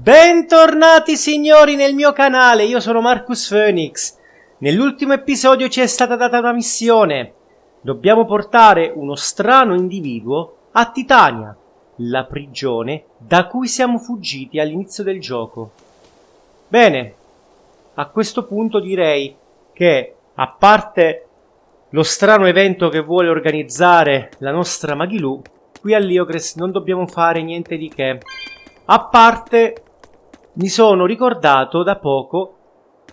Bentornati signori nel mio canale, io sono Marcus Phoenix. Nell'ultimo episodio ci è stata data una missione. Dobbiamo portare uno strano individuo a Titania, la prigione da cui siamo fuggiti all'inizio del gioco. Bene, a questo punto direi che, a parte lo strano evento che vuole organizzare la nostra Maghilù, qui all'Iocres non dobbiamo fare niente di che. A parte, mi sono ricordato da poco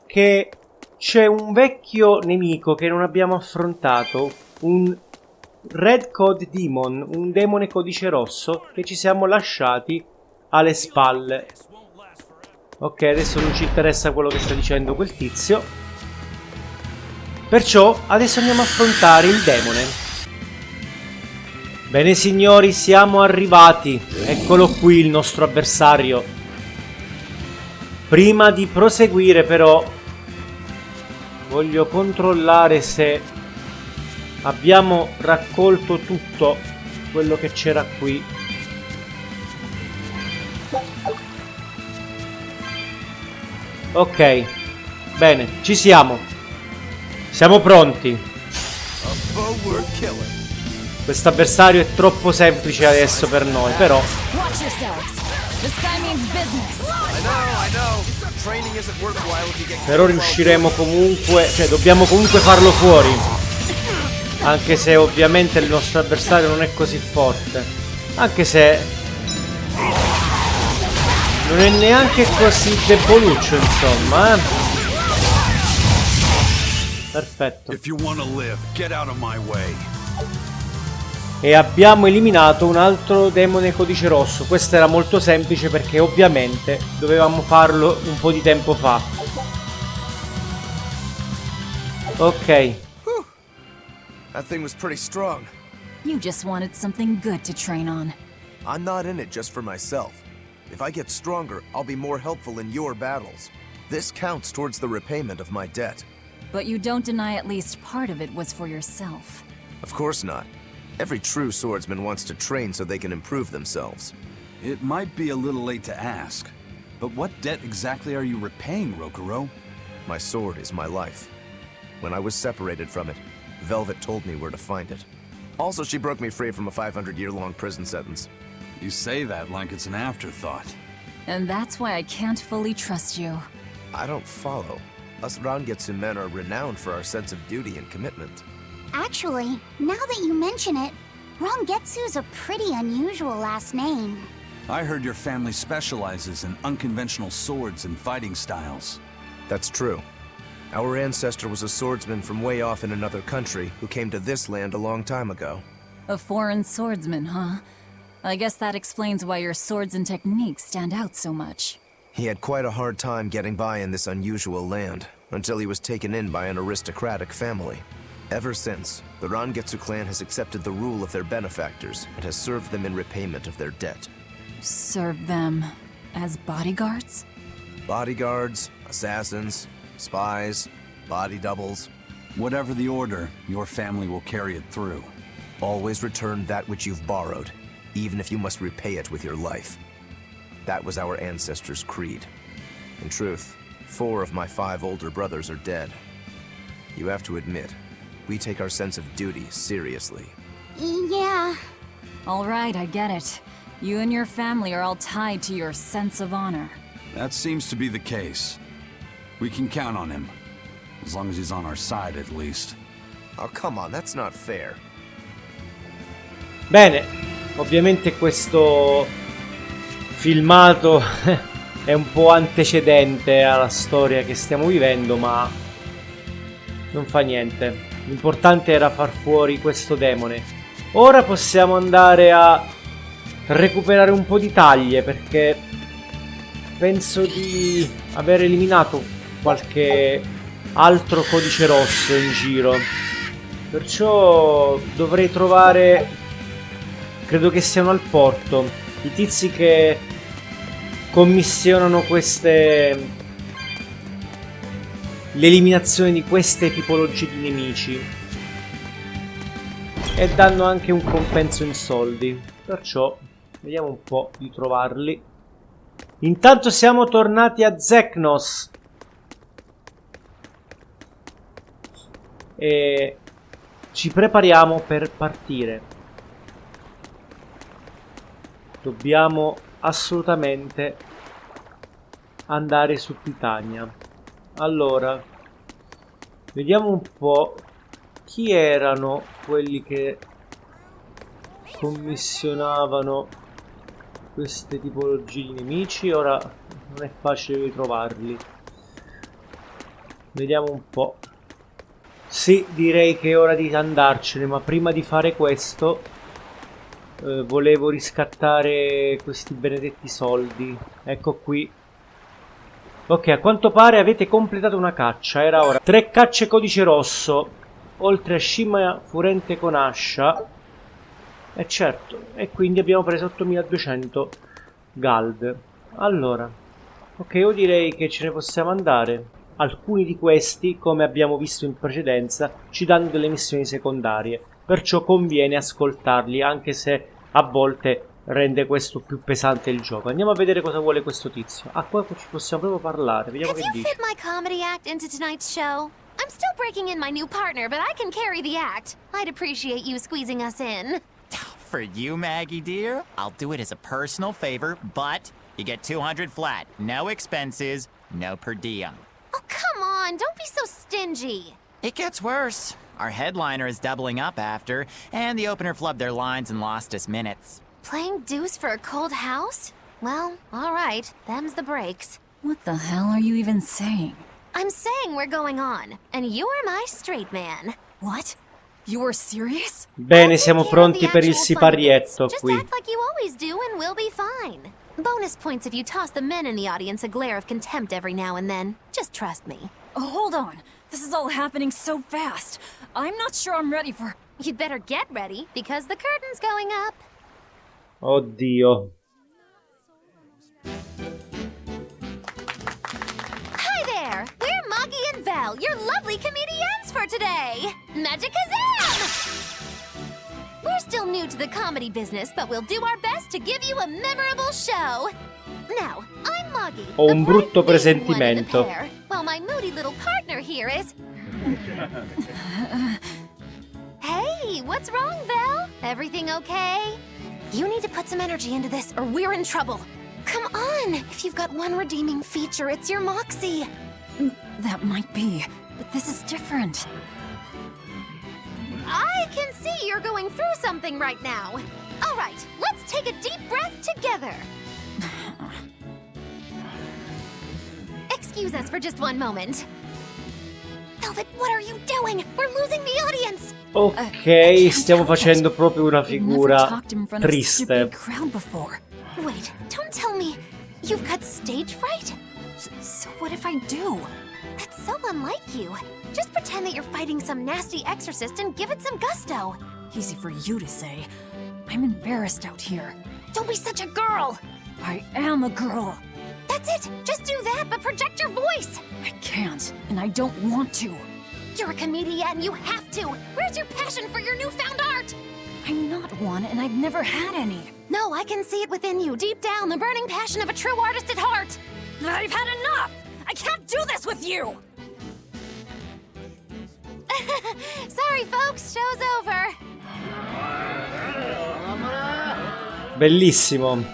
che c'è un vecchio nemico che non abbiamo affrontato, un Red Code Demon, un demone codice rosso che ci siamo lasciati alle spalle. Ok, adesso non ci interessa quello che sta dicendo quel tizio. Perciò adesso andiamo a affrontare il demone. Bene signori, siamo arrivati. Eccolo qui il nostro avversario. Prima di proseguire però voglio controllare se abbiamo raccolto tutto quello che c'era qui. Ok, bene, ci siamo. Siamo pronti. Questo avversario è troppo semplice adesso per noi, però riusciremo comunque, cioè dobbiamo comunque farlo fuori. Anche se ovviamente il nostro avversario non è così forte. Anche se non è neanche così deboluccio, insomma, Perfetto. E abbiamo eliminato un altro demone codice rosso. Questo era molto semplice perché ovviamente dovevamo farlo un po' di tempo fa. Ok. That thing was pretty strong. You just wanted something good to train on. I'm not in it just for myself. If I get stronger, I'll be more helpful in your battles. This counts towards the repayment of my debt. But you don't deny at least part of it was for yourself. Of course not. Every true swordsman wants to train so they can improve themselves. It might be a little late to ask, but what debt exactly are you repaying, Rokuro? My sword is my life. When I was separated from it, Velvet told me where to find it. Also, she broke me free from a 500-year-long prison sentence. You say that like it's an afterthought. And that's why I can't fully trust you. I don't follow. Us Rangetsu men are renowned for our sense of duty and commitment. Actually, now that you mention it, Rangetsu's a pretty unusual last name. I heard your family specializes in unconventional swords and fighting styles. That's true. Our ancestor was a swordsman from way off in another country who came to this land a long time ago. A foreign swordsman, huh? I guess that explains why your swords and techniques stand out so much. He had quite a hard time getting by in this unusual land, until he was taken in by an aristocratic family. Ever since, the Rangetsu clan has accepted the rule of their benefactors and has served them in repayment of their debt. Served them as bodyguards? Bodyguards, assassins, spies, body doubles. Whatever the order, your family will carry it through. Always return that which you've borrowed, even if you must repay it with your life. That was our ancestors' creed. In truth, 4 of my 5 older brothers are dead. You have to admit, we take our sense of duty seriously. Yeah. All right, I get it. You and your family are all tied to your sense of honor. That seems to be the case. We can count on him. As long as he's on our side, at least. Oh, come on, that's not fair. Bene, ovviamente questo filmato è un po' antecedente alla storia che stiamo vivendo, ma non fa niente. L'importante era far fuori questo demone. Ora possiamo andare a recuperare un po' di taglie, perché penso di aver eliminato qualche altro codice rosso in giro. Perciò dovrei trovare, credo che siano al porto, i tizi che commissionano l'eliminazione di queste tipologie di nemici e danno anche un compenso in soldi. Perciò vediamo un po' di trovarli. Intanto siamo tornati a Zeknos. E ci prepariamo per partire. Dobbiamo assolutamente andare su Titania. Allora, vediamo un po' chi erano quelli che commissionavano queste tipologie di nemici. Ora non è facile ritrovarli. Vediamo un po'. Sì, direi che è ora di andarcene, ma prima di fare questo volevo riscattare questi benedetti soldi. Ecco qui. Ok, a quanto pare avete completato una caccia. Era ora 3 cacce codice rosso, oltre a scimmia furente con ascia. E certo, e quindi abbiamo preso 8200 gold. Allora, ok, io direi che ce ne possiamo andare. Alcuni di questi, come abbiamo visto in precedenza, ci danno delle missioni secondarie, perciò conviene ascoltarli, anche se a volte rende questo più pesante il gioco. Andiamo a vedere cosa vuole questo tizio. Ah, qua ci possiamo proprio parlare, vediamo che dice. Fit my comedy act into tonight's show? I'm still breaking in my new partner, but I can carry the act. I'd appreciate you squeezing us in. For you, Maggie dear, I'll do it as a personal favor, but you get 200 flat. No expenses, no per diem. Oh, come on, don't be so stingy. It gets worse. Our headliner is doubling up after, and the opener flubbed their lines and lost us minutes. Playing deuce for a cold house? Well, alright, them's the breaks. What the hell are you even saying? I'm saying we're going on, and you're my straight man. What? You were serious? Bene, siamo pronti per il siparietto qui. Just act like you always do and we'll be fine. Bonus points if you toss the men in the audience a glare of contempt every now and then. Just trust me. Oh, hold on. This is all happening so fast. I'm not sure I'm ready for... You'd better get ready, because the curtain's going up. Oddio. Hi there! We're Moggy and Val, your lovely comedians for today! Magic Kazam! We're still new to the comedy business, but we'll do our best to give you a memorable show. Now, I'm Moggy, Ho un the brutto bright leading one in the presentimento. pair, while my moody little partner here is... Hey, what's wrong, Val? Everything okay? You need to put some energy into this, or we're in trouble. Come on! If you've got one redeeming feature, it's your moxie. That might be, but this is different. I can see you're going through something right now. All right, let's take a deep breath together. Excuse us for just one moment. Velvet, what are you doing? We're losing the audience. Ok, stiamo facendo proprio una figura triste. Wait, don't tell me you've got stage fright? So what if I do? That's so unlike you. Just pretend that you're fighting some nasty exorcist and give it some gusto. Easy for you to say. I'm embarrassed out here. Don't be such a girl. I am a girl. That's it. Just do that, but project your voice. I can't, and I don't want to. You're a comedian, you have to. Where's your passion for your newfound art? I'm not one, and I've never had any. No, I can see it within you, deep down, the burning passion of a true artist at heart. I've had enough! I can't do this with you! Sorry, folks, show's over. Bellissimo.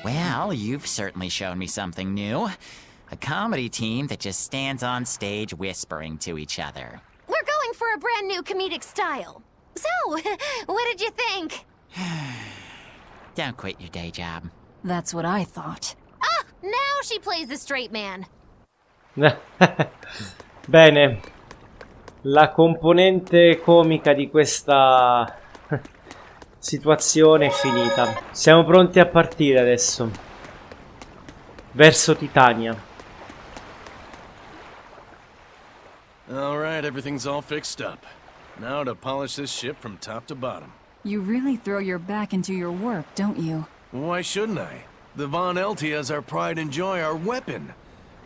Well, you've certainly shown me something new. A comedy team that just stands on stage whispering to each other. We're going for a brand new comedic style. So, what did you think? Don't quit your day job. That's what I thought. Ah, now she plays the straight man. Bene. La componente comica di questa situazione è finita. Siamo pronti a partire adesso. Verso Titania. Alright, everything's all fixed up. Now to polish this ship from top to bottom. You really throw your back into your work, don't you? Why shouldn't I? The Von Eltia is our pride and joy, our weapon.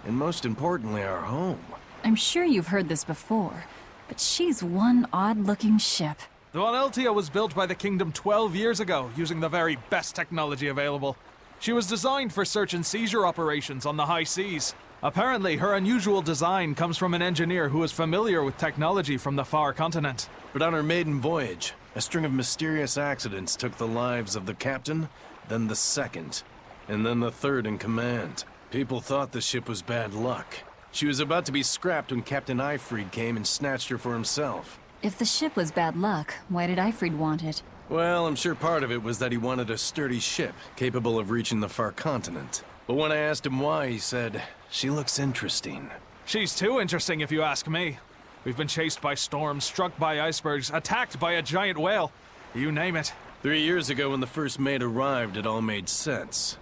And most importantly, our home. I'm sure you've heard this before, but she's one odd-looking ship. The Von Eltia was built by the Kingdom 12 years ago, using the very best technology available. She was designed for search and seizure operations on the high seas. Apparently, her unusual design comes from an engineer who is familiar with technology from the far continent. But on her maiden voyage, a string of mysterious accidents took the lives of the captain, then the second, and then the third in command. People thought the ship was bad luck. She was about to be scrapped when Captain Ifrid came and snatched her for himself. If the ship was bad luck, why did Ifrid want it? Well, I'm sure part of it was that he wanted a sturdy ship, capable of reaching the far continent. But when I asked him why, he said, "She looks interesting." She's too interesting if you ask me. We've been chased by storms, struck by icebergs, attacked by a giant whale. You name it. 3 years ago when the first mate arrived, it all made sense.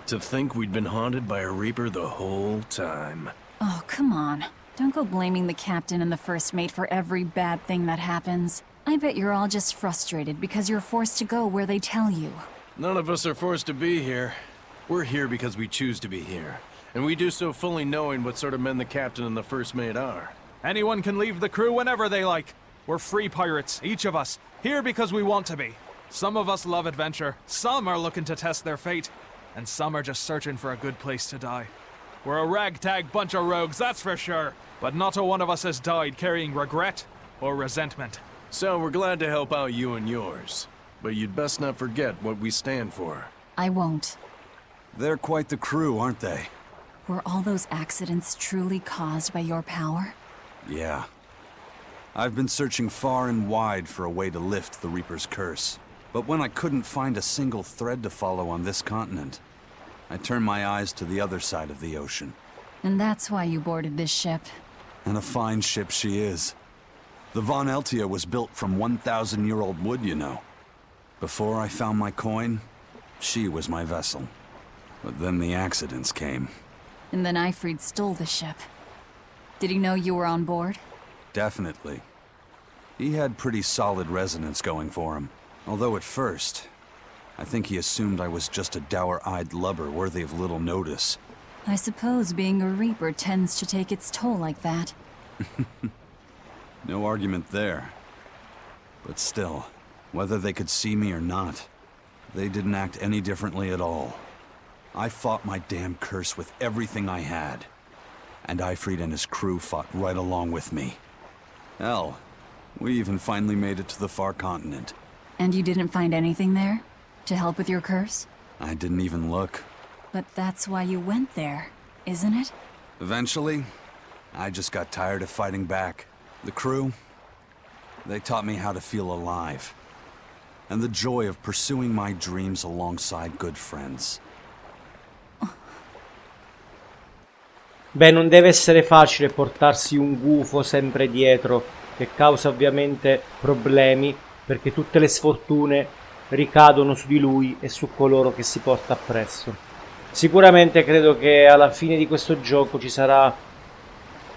To think we'd been haunted by a Reaper the whole time. Oh, come on. Don't go blaming the captain and the first mate for every bad thing that happens. I bet you're all just frustrated because you're forced to go where they tell you. None of us are forced to be here. We're here because we choose to be here. And we do so fully knowing what sort of men the captain and the first mate are. Anyone can leave the crew whenever they like. We're free pirates, each of us, here because we want to be. Some of us love adventure, some are looking to test their fate, and some are just searching for a good place to die. We're a ragtag bunch of rogues, that's for sure. But not a one of us has died carrying regret or resentment. So we're glad to help out you and yours. But you'd best not forget what we stand for. I won't. They're quite the crew, aren't they? Were all those accidents truly caused by your power? Yeah. I've been searching far and wide for a way to lift the Reaper's curse. But when I couldn't find a single thread to follow on this continent, I turned my eyes to the other side of the ocean. And that's why you boarded this ship. And a fine ship she is. The Von Eltia was built from 1,000-year-old wood, you know. Before I found my coin, she was my vessel. But then the accidents came. And then Ifrid stole the ship. Did he know you were on board? Definitely. He had pretty solid resonance going for him. Although at first, I think he assumed I was just a dour-eyed lubber worthy of little notice. I suppose being a Reaper tends to take its toll like that. No argument there. But still, whether they could see me or not, they didn't act any differently at all. I fought my damn curse with everything I had. And Ifrid and his crew fought right along with me. Hell, we even finally made it to the far continent. And you didn't find anything there? To help with your curse? I didn't even look. But that's why you went there, isn't it? Eventually, I just got tired of fighting back. The crew, they taught me how to feel alive. And the joy of pursuing my dreams alongside good friends. Beh, non deve essere facile portarsi un gufo sempre dietro, che causa ovviamente problemi, perché tutte le sfortune ricadono su di lui e su coloro che si porta appresso. Sicuramente credo che alla fine di questo gioco ci sarà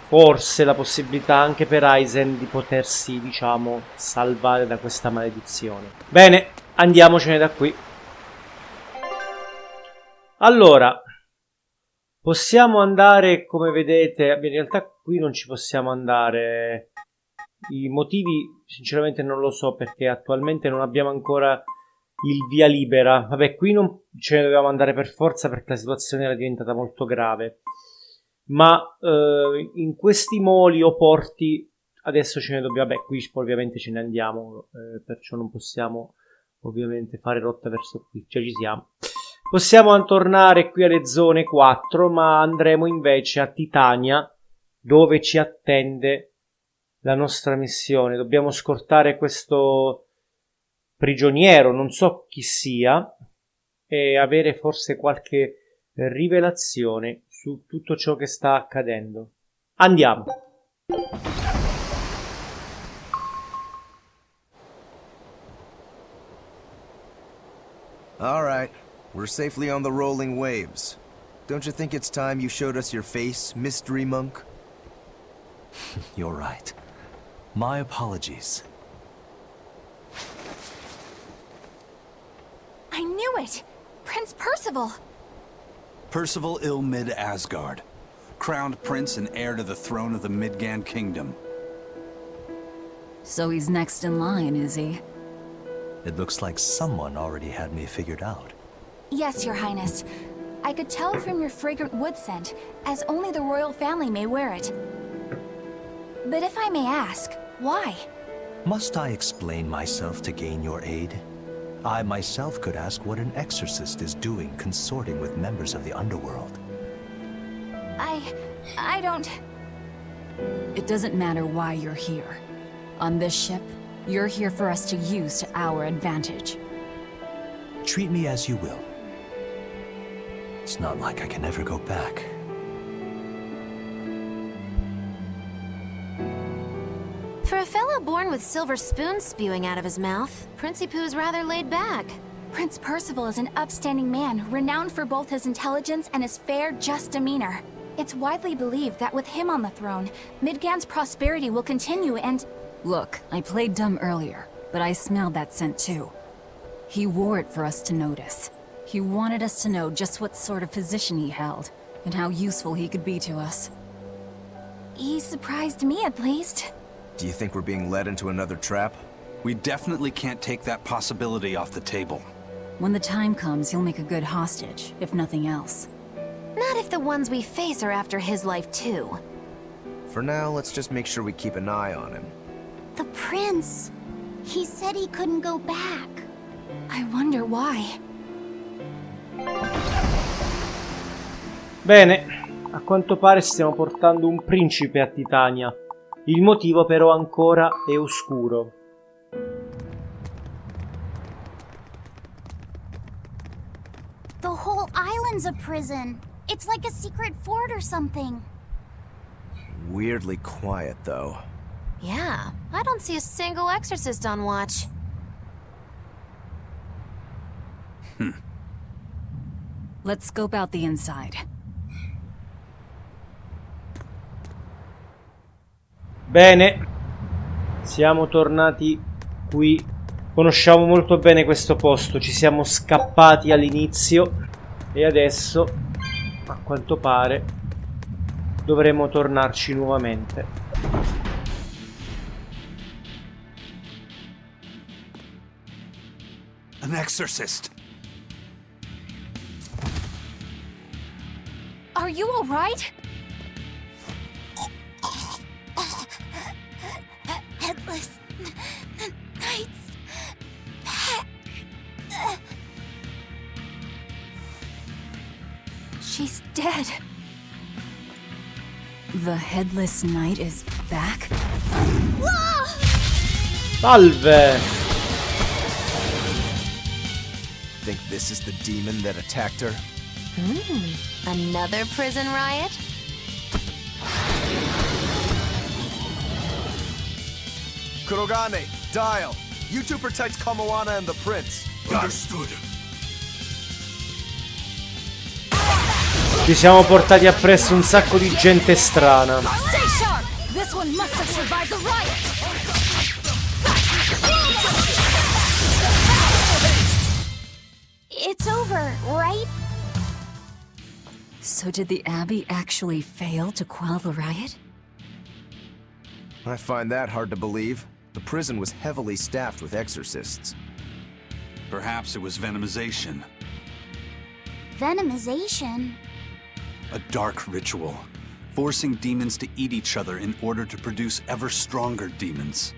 forse la possibilità anche per Aizen di potersi, diciamo, salvare da questa maledizione. Bene, andiamocene da qui. Allora, possiamo andare, come vedete, in realtà qui non ci possiamo andare. I motivi sinceramente non lo so, perché attualmente non abbiamo ancora il via libera. Vabbè, qui non ce ne dovevamo andare per forza perché la situazione era diventata molto grave. Ma in questi moli o porti adesso ce ne dobbiamo. Vabbè, qui ovviamente ce ne andiamo, perciò non possiamo ovviamente fare rotta verso qui. Cioè ci siamo. Possiamo tornare qui alle zone 4, ma andremo invece a Titania, dove ci attende la nostra missione. Dobbiamo scortare questo prigioniero, non so chi sia, e avere forse qualche rivelazione su tutto ciò che sta accadendo. Andiamo. All right. We're safely on the rolling waves. Don't you think it's time you showed us your face, mystery monk? You're right. My apologies. I knew it! Prince Percival! Percival Ilmid Asgard, crowned prince and heir to the throne of the Midgand Kingdom. So he's next in line, is he? It looks like someone already had me figured out. Yes, Your Highness. I could tell from your fragrant wood scent, as only the royal family may wear it. But if I may ask, why? Must I explain myself to gain your aid? I myself could ask what an exorcist is doing consorting with members of the underworld. I don't... It doesn't matter why you're here. On this ship, you're here for us to use to our advantage. Treat me as you will. It's not like I can ever go back. For a fellow born with silver spoons spewing out of his mouth, Princey Pooh's rather laid back. Prince Percival is an upstanding man, renowned for both his intelligence and his fair, just demeanor. It's widely believed that with him on the throne, Midgand's prosperity will continue and... Look, I played dumb earlier, but I smelled that scent too. He wore it for us to notice. He wanted us to know just what sort of position he held, and how useful he could be to us. He surprised me, at least. Do you think we're being led into another trap? We definitely can't take that possibility off the table. When the time comes, he'll make a good hostage, if nothing else. Not if the ones we face are after his life too. For now, let's just make sure we keep an eye on him. The prince. He said he couldn't go back. I wonder why. Bene, a quanto pare stiamo portando un principe a Titania. Il motivo però ancora è oscuro. The whole island's a prison. It's like a secret fort or something. Weirdly quiet, though. Yeah, I don't see a single exorcist on watch. Let's scope out the inside. Bene, siamo tornati qui. Conosciamo molto bene questo posto, ci siamo scappati all'inizio e adesso, a quanto pare, dovremo tornarci nuovamente. An exorcist! Are you all right? Headless Knights back. She's dead. The Headless Knight is back? Salve! Think this is the demon that attacked her? Another prison riot? Kurogane, Dial! You two protect Kamoana and the prince. Understood. Ci siamo portati appresso un sacco di gente strana. Stay sharp! This one must have survived the riot! It's over, right? So did the Abbey actually fail to quell the riot? I find that hard to believe. The prison was heavily staffed with exorcists. Perhaps it was venomization. Venomization? A dark ritual, forcing demons to eat each other in order to produce ever stronger demons.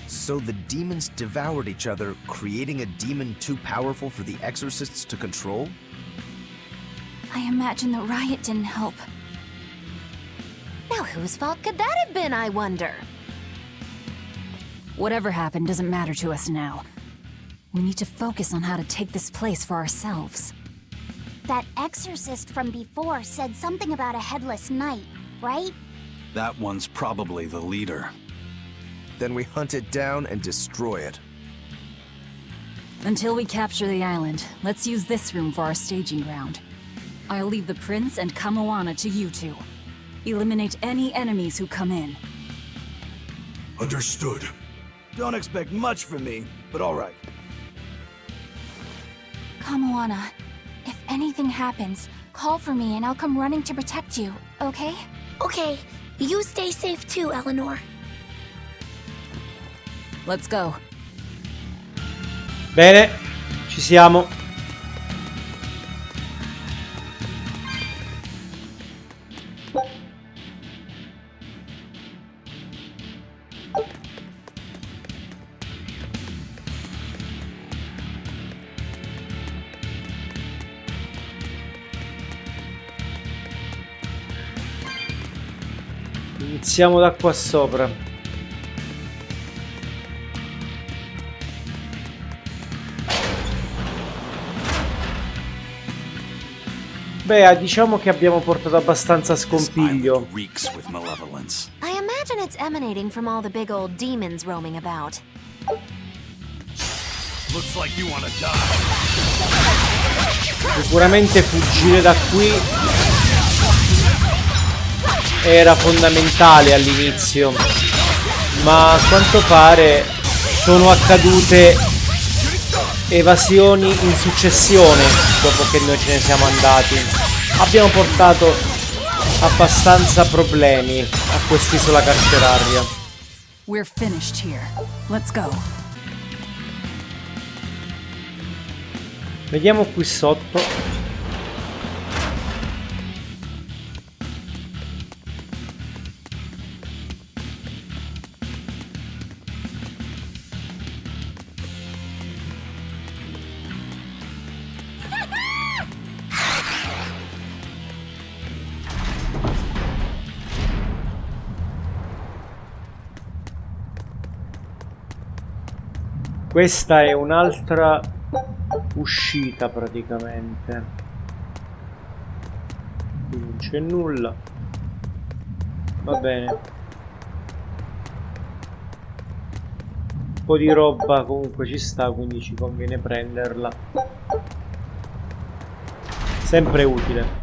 So the demons devoured each other, creating a demon too powerful for the exorcists to control? I imagine the riot didn't help. Now whose fault could that have been, I wonder? Whatever happened doesn't matter to us now. We need to focus on how to take this place for ourselves. That exorcist from before said something about a headless knight, right? That one's probably the leader. Then we hunt it down and destroy it. Until we capture the island, let's use this room for our staging ground. I'll leave the prince and Kamoana to you two. Eliminate any enemies who come in. Understood. Don't expect much from me, but all right. Kamoana, if anything happens, call for me and I'll come running to protect you, okay? Okay, you stay safe too, Eleanor. Let's go. Bene, ci siamo. Iniziamo da qua sopra. Beh, diciamo che abbiamo portato abbastanza scompiglio. I imagine it's emanating from all the big old demons roaming about. Looks like you wanna die. Sicuramente fuggire da qui era fondamentale all'inizio, ma a quanto pare sono accadute evasioni in successione dopo che noi ce ne siamo andati. Abbiamo portato abbastanza problemi a quest'isola carceraria. We're finished here. Let's go. Vediamo qui sotto. Questa è un'altra uscita praticamente. Qui non c'è nulla. Va bene. Un po' di roba comunque ci sta, quindi ci conviene prenderla. Sempre utile.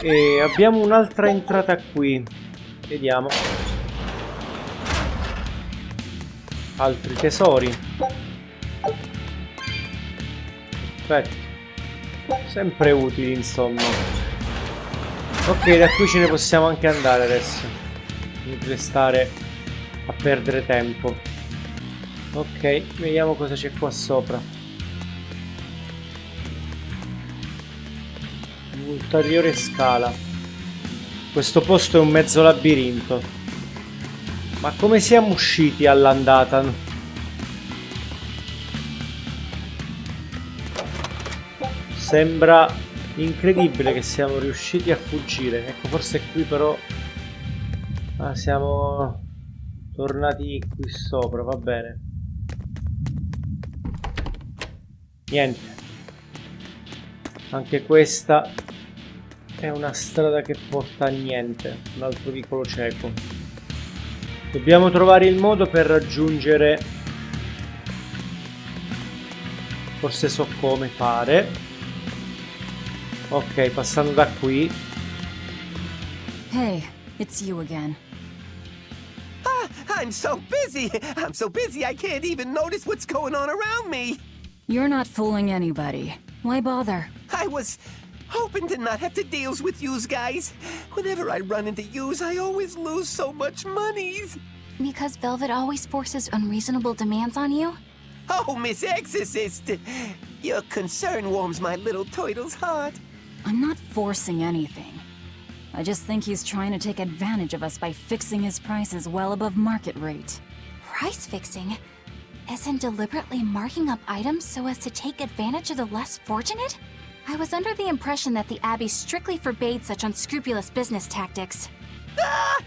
E abbiamo un'altra entrata qui. Vediamo. Altri tesori. Perfetto. Sempre utili, insomma. Ok, da qui ce ne possiamo anche andare adesso. Inutile stare a perdere tempo. Ok, vediamo cosa c'è qua sopra. Un'ulteriore scala. Questo posto è un mezzo labirinto. Ma come siamo usciti all'andata? Sembra incredibile che siamo riusciti a fuggire. Ecco, forse qui però siamo tornati qui sopra, va bene. Niente. Anche questa è una strada che porta a niente. Un altro vicolo cieco. Dobbiamo trovare il modo per raggiungere. Forse so come fare. Ok, passando da qui. Hey, it's you again. I'm so busy. I'm so busy I can't even notice what's going on around me. You're not fooling anybody. Why bother? I was hoping to not have to deal with yous guys. Whenever I run into yous, I always lose so much monies. Because Velvet always forces unreasonable demands on you? Oh, Miss Exorcist! Your concern warms my little turtle's heart. I'm not forcing anything. I just think he's trying to take advantage of us by fixing his prices well above market rate. Price fixing? As in deliberately marking up items so as to take advantage of the less fortunate? I was under the impression that the Abbey strictly forbade such unscrupulous business tactics. Ah!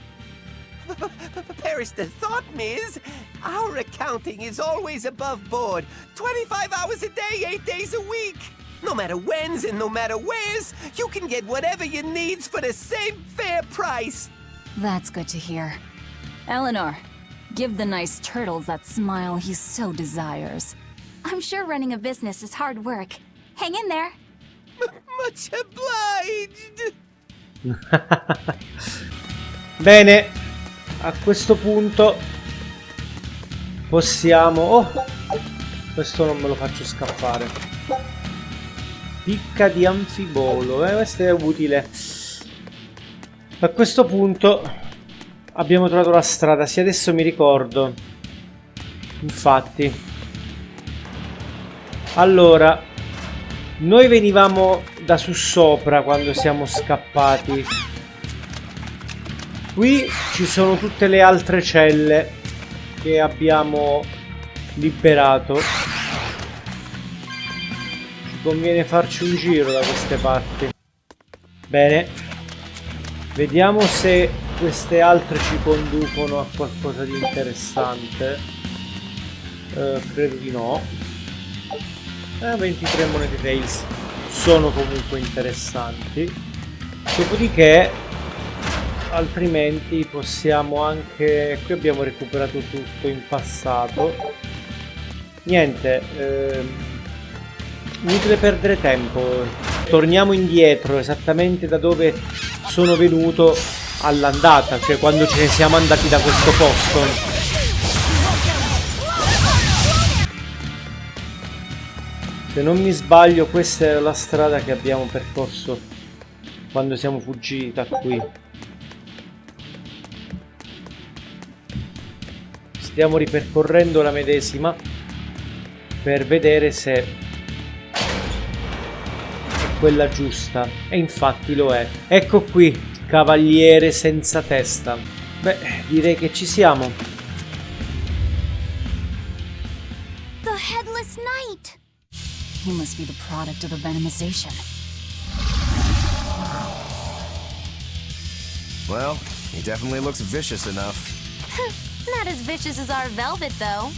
Perish the thought, Miss. Our accounting is always above board. 25 hours a day, 8 days a week. No matter whens and no matter wheres, you can get whatever you needs for the same fair price. That's good to hear. Eleanor, give the nice turtles that smile he so desires. I'm sure running a business is hard work. Hang in there. Much obliged. Bene, a questo punto possiamo... Oh, questo non me lo faccio scappare. Picca di anfibolo, questo è utile. A questo punto abbiamo trovato la strada, sì, adesso mi ricordo. Infatti. Allora, noi venivamo da su sopra quando siamo scappati. Qui ci sono tutte le altre celle che abbiamo liberato. Ci conviene farci un giro da queste parti. Bene. Vediamo se queste altre ci conducono a qualcosa di interessante. Credo di no. 23 monete tails sono comunque interessanti. Dopodiché, altrimenti possiamo anche... Qui abbiamo recuperato tutto in passato. Niente, inutile perdere tempo. Torniamo indietro esattamente da dove sono venuto all'andata, cioè quando ce ne siamo andati da questo posto. Se non mi sbaglio, questa è la strada che abbiamo percorso quando siamo fuggiti da qui. Stiamo ripercorrendo la medesima per vedere se è quella giusta. E infatti lo è. Ecco qui, cavaliere senza testa. Beh, direi che ci siamo. The Headless Knight! He must be the product of the venomization. Well, he definitely looks vicious enough. Not as vicious as our Velvet, though.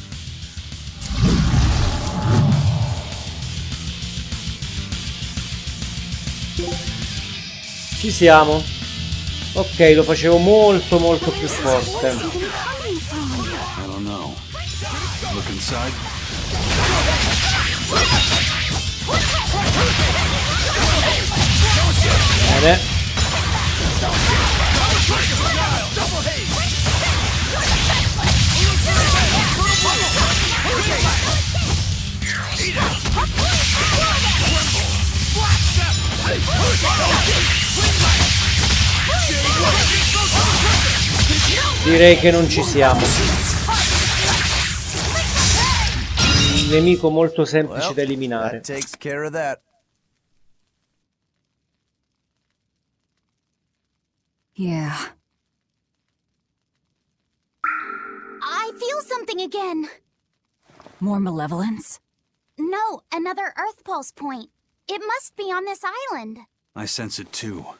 Ci siamo. Ok, lo facevo molto più forte. I don't know. Look inside. Bene. Direi che non ci siamo. Un nemico molto semplice da eliminare. Takes care of that. Yeah. I feel something again. More malevolence? No, another Earth Pulse point. It must be on this island. I sense it too.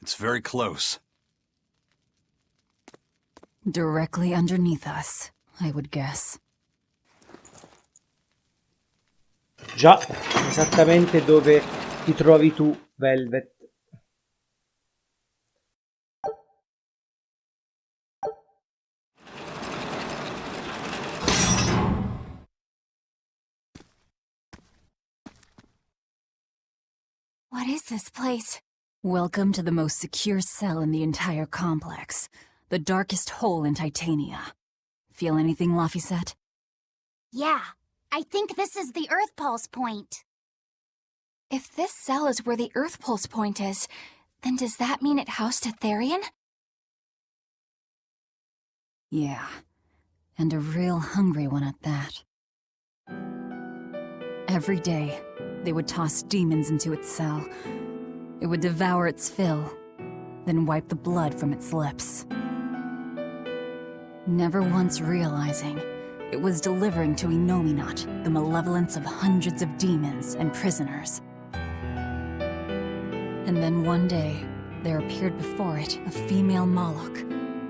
It's very close. Directly underneath us, I would guess. Già, esattamente dove ti trovi tu, Velvet. What is this place? Welcome to the most secure cell in the entire complex. The darkest hole in Titania. Feel anything, Laphicet? Yeah, I think this is the Earth Pulse point. If this cell is where the Earth Pulse point is, then does that mean it housed a Therian? Yeah, and a real hungry one at that. Every day, they would toss demons into its cell. It would devour its fill, then wipe the blood from its lips. Never once realizing, it was delivering to Innominat the malevolence of hundreds of demons and prisoners. And then one day, there appeared before it a female Moloch,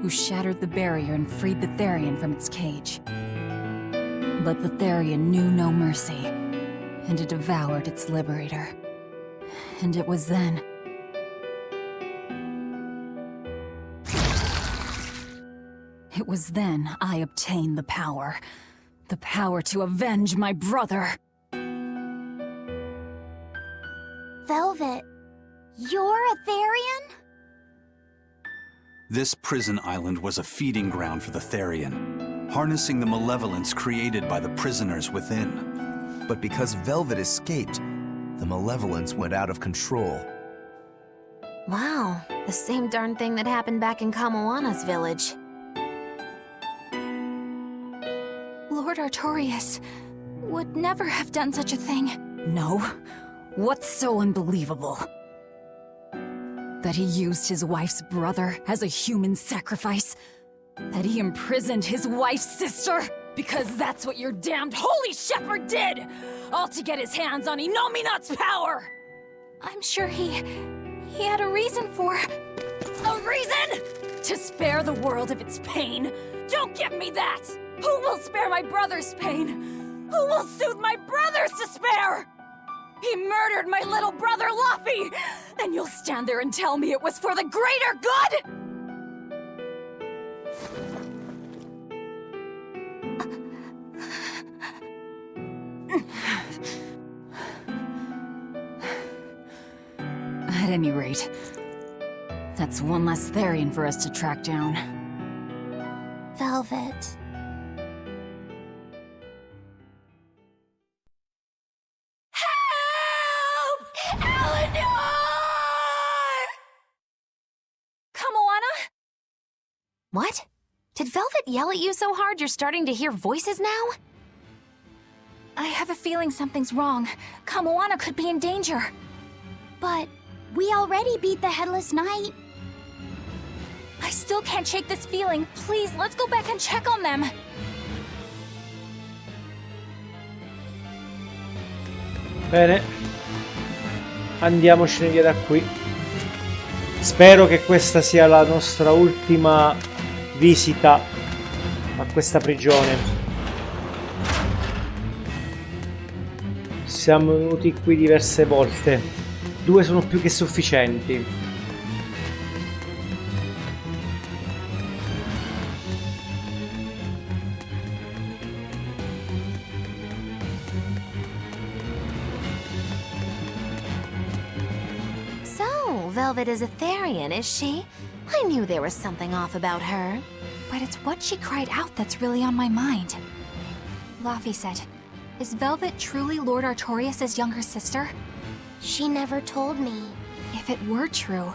who shattered the barrier and freed the Therian from its cage. But the Therian knew no mercy, and it devoured its liberator. And it was then... It was then I obtained the power. The power to avenge my brother. Velvet, you're a Therian? This prison island was a feeding ground for the Therian, harnessing the malevolence created by the prisoners within. But because Velvet escaped, the malevolence went out of control. Wow, the same darn thing that happened back in Kamoana's village. Lord Artorias would never have done such a thing. No? What's so unbelievable? That he used his wife's brother as a human sacrifice? That he imprisoned his wife's sister? Because that's what your damned holy shepherd did! All to get his hands on Innominat's power! I'm sure he had a reason for... A reason? To spare the world of its pain. Don't give me that! Who will spare my brother's pain? Who will soothe my brother's despair? He murdered my little brother, Luffy! And you'll stand there and tell me it was for the greater good?! At any rate, that's one less Therian for us to track down. Velvet. Help! Eleanor! Kamoana? What? Did Velvet yell at you so hard you're starting to hear voices now? I have a feeling something's wrong. Kamoana could be in danger. But we already beat the Headless Knight. I still can't shake this feeling. Please, let's go back and check on them. Bene. Andiamocene via da qui. Spero che questa sia la nostra ultima visita a questa prigione. Siamo venuti qui diverse volte. 2 sono più che sufficienti. So, Velvet is a Therian, is she? I knew there was something off about her. But it's what she cried out that's really on my mind. Laufey said, "Is Velvet truly Lord Artorias' younger sister?" She never told me. If it were true,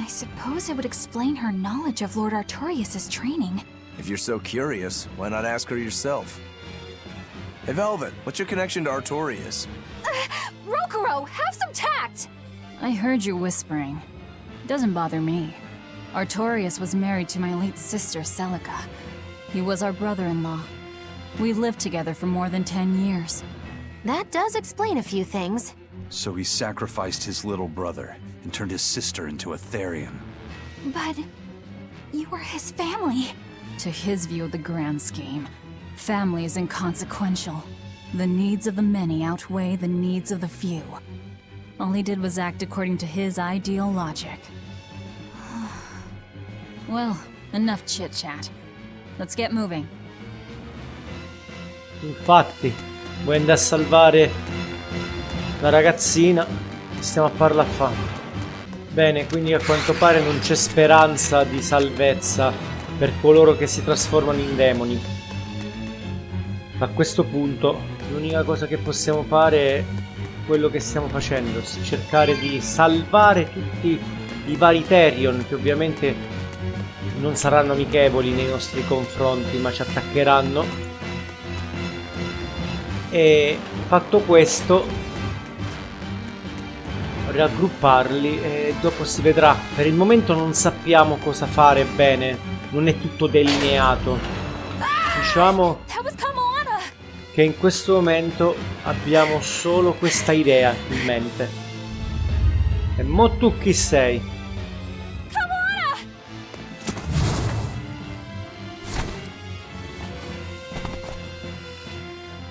I suppose it would explain her knowledge of Lord Artorias' training. If you're so curious, why not ask her yourself? Hey, Velvet, what's your connection to Artorias? Rokuro, have some tact! I heard you whispering. It doesn't bother me. Artorias was married to my late sister, Celica. He was our brother-in-law. We lived together for more than 10 years. That does explain a few things. So he sacrificed his little brother and turned his sister into a Therian. But you were his family. To his view of the grand scheme, family is inconsequential. The needs of the many outweigh the needs of the few. All he did was act according to his ideal logic. Well, enough chit-chat. Let's get moving. Infatti, vuoi andare a salvare la ragazzina? Stiamo a farla a fa. Bene, quindi a quanto pare non c'è speranza di salvezza per coloro che si trasformano in demoni. A questo punto l'unica cosa che possiamo fare è quello che stiamo facendo, cercare di salvare tutti i vari Therion, che ovviamente non saranno amichevoli nei nostri confronti, ma ci attaccheranno. E fatto questo, raggrupparli e dopo si vedrà. Per il momento non sappiamo cosa fare bene, non è tutto delineato. Diciamo che in questo momento abbiamo solo questa idea in mente. E mo tu chi sei?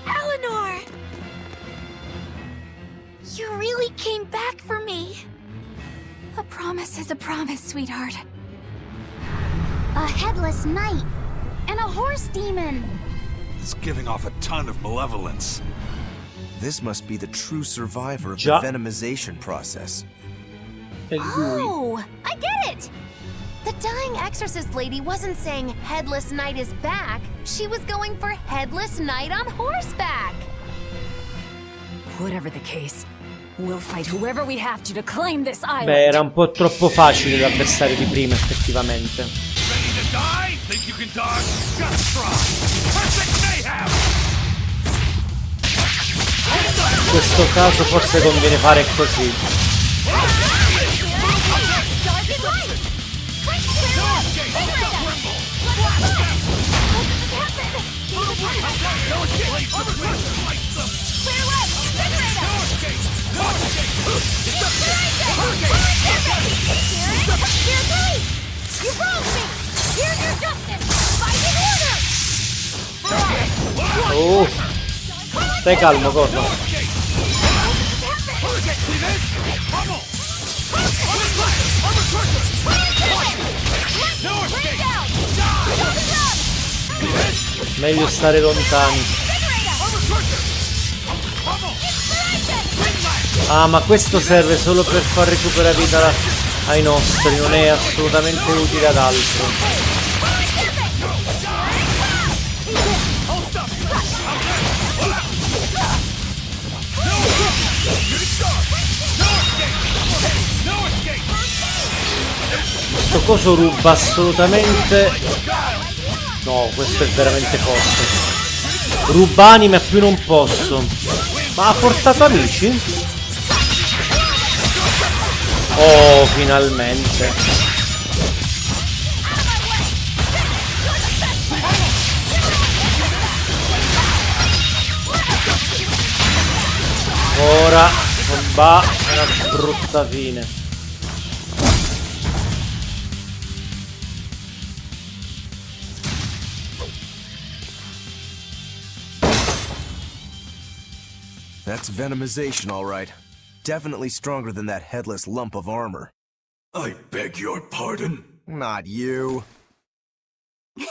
Eleanor! You really came back for me. A promise is a promise, sweetheart. A Headless Knight and a horse demon. It's giving off a ton of malevolence. This must be the true survivor of the venomization process. Oh, I get it! The dying exorcist lady wasn't saying Headless Knight is back. She was going for Headless Knight on horseback. Whatever the case, we'll fight whoever we have to claim this island. Beh, era un po' troppo facile l'avversario di prima, effettivamente. Ready to die? Think you can dodge? Just try. Perfect mayhem! In questo caso forse conviene fare così. You broke me! Stai calmo, cosa? Meglio stare lontani. Ah, ma questo serve solo per far recuperare vita ai nostri, non è assolutamente utile ad altro. Questo coso ruba assolutamente. No, questo è veramente forte. Ruba anime a più non posso. Ma ha portato amici? Oh, finalmente. Ora non va, è una brutta fine. That's venomization, all right. Definitely stronger than that headless lump of armor. I beg your pardon? Not you. The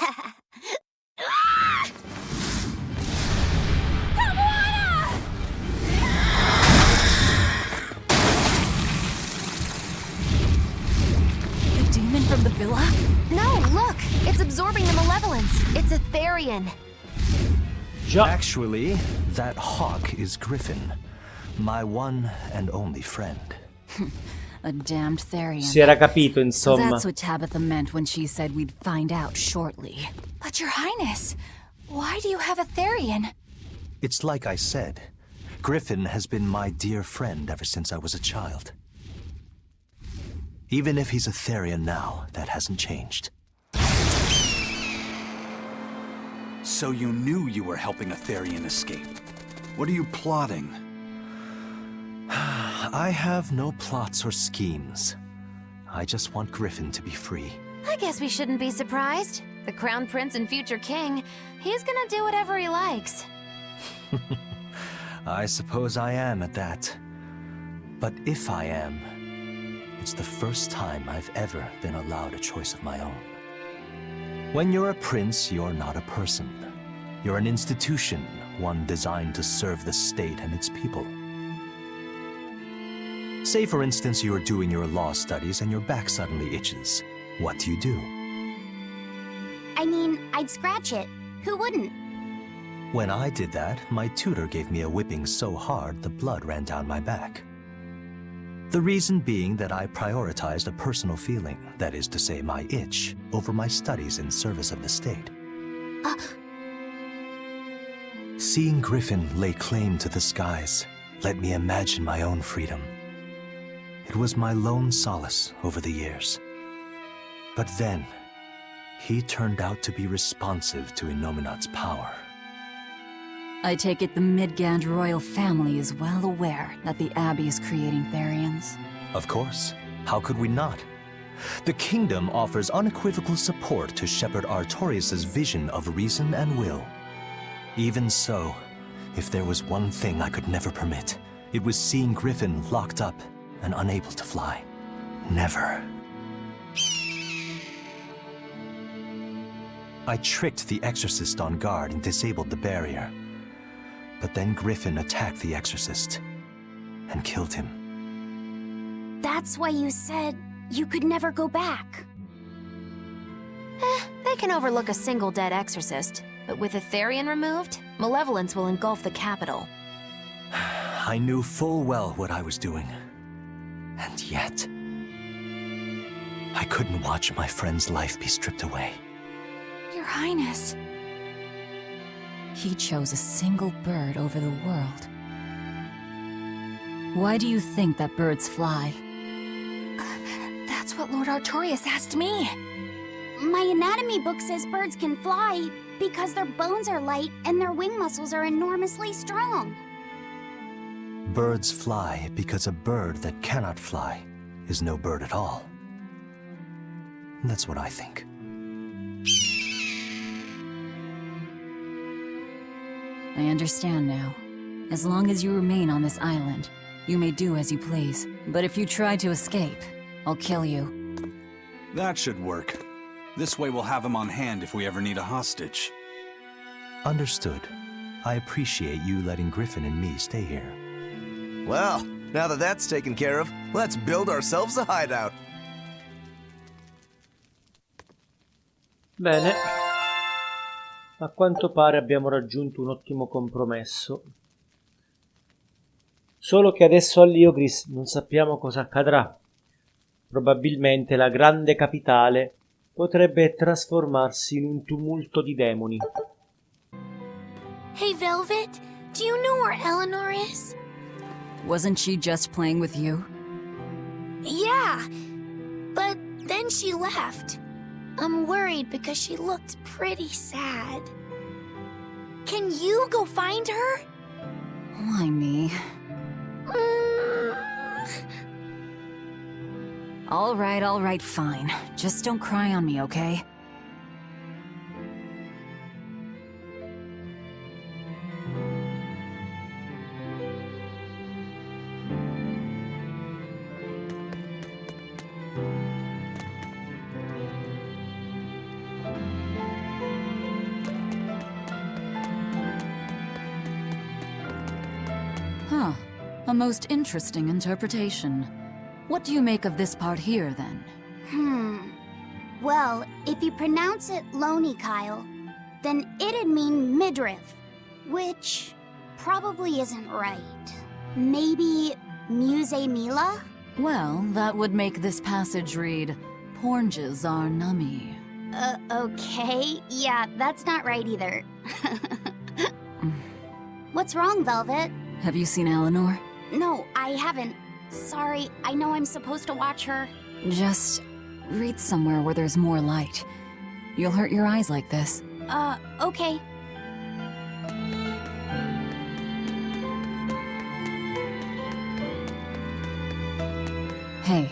demon from the villa? No, look! It's absorbing the malevolence. It's a Therian. Actually, that hawk is Griffin, my one and only friend. A damned Therian. Si era capito, insomma. That's what Tabitha meant when she said we'd find out shortly. But Your Highness, why do you have a Therian? It's like I said. Griffin has been my dear friend ever since I was a child. Even if he's a Therian now, that hasn't changed. So you knew you were helping a Therian escape. What are you plotting? I have no plots or schemes. I just want Griffin to be free. I guess we shouldn't be surprised. The Crown Prince and future king, he's gonna do whatever he likes. I suppose I am at that. But if I am, it's the first time I've ever been allowed a choice of my own. When you're a prince, you're not a person. You're an institution, one designed to serve the state and its people. Say, for instance, you're doing your law studies and your back suddenly itches. What do? I mean, I'd scratch it. Who wouldn't? When I did that, my tutor gave me a whipping so hard the blood ran down my back. The reason being that I prioritized a personal feeling, that is to say my itch, over my studies in service of the state. Seeing Griffin lay claim to the skies let me imagine my own freedom. It was my lone solace over the years. But then, he turned out to be responsive to Innominat's power. I take it the Midgand royal family is well aware that the Abbey is creating Therians. Of course. How could we not? The kingdom offers unequivocal support to Shepherd Artorius' vision of reason and will. Even so, if there was one thing I could never permit, it was seeing Griffin locked up and unable to fly. Never. I tricked the Exorcist on guard and disabled the barrier. But then Griffin attacked the Exorcist and killed him. That's why you said you could never go back. They can overlook a single dead exorcist, but with a Therian removed, malevolence will engulf the capital. I knew full well what I was doing. And yet, I couldn't watch my friend's life be stripped away. Your Highness. He chose a single bird over the world. Why do you think that birds fly? That's what Lord Artorius asked me. My anatomy book says birds can fly because their bones are light and their wing muscles are enormously strong. Birds fly because a bird that cannot fly is no bird at all. That's what I think. I understand now. As long as you remain on this island, you may do as you please. But if you try to escape, I'll kill you. That should work. This way we'll have him on hand if we ever need a hostage. Understood. I appreciate you letting Griffin and me stay here. Well, now that that's taken care of, let's build ourselves a hideout. Bene. A quanto pare abbiamo raggiunto un ottimo compromesso. Solo che adesso a Liogris non sappiamo cosa accadrà. Probabilmente la grande capitale potrebbe trasformarsi in un tumulto di demoni. Hey, Velvet, do you know where Eleanor is? Wasn't she just playing with you? Yeah, but then she left. I'm worried because she looked pretty sad. Can you go find her? Why me? All right, fine. Just don't cry on me, okay? Huh. A most interesting interpretation. What do you make of this part here, then? Well, if you pronounce it Loney Kyle, then it'd mean midriff, which probably isn't right. Maybe Muse Mila? Well, that would make this passage read, Pornges are nummy. Okay. Yeah, that's not right either. What's wrong, Velvet? Have you seen Eleanor? No, I haven't. Sorry, I know I'm supposed to watch her. Just read somewhere where there's more light. You'll hurt your eyes like this. Okay. Hey,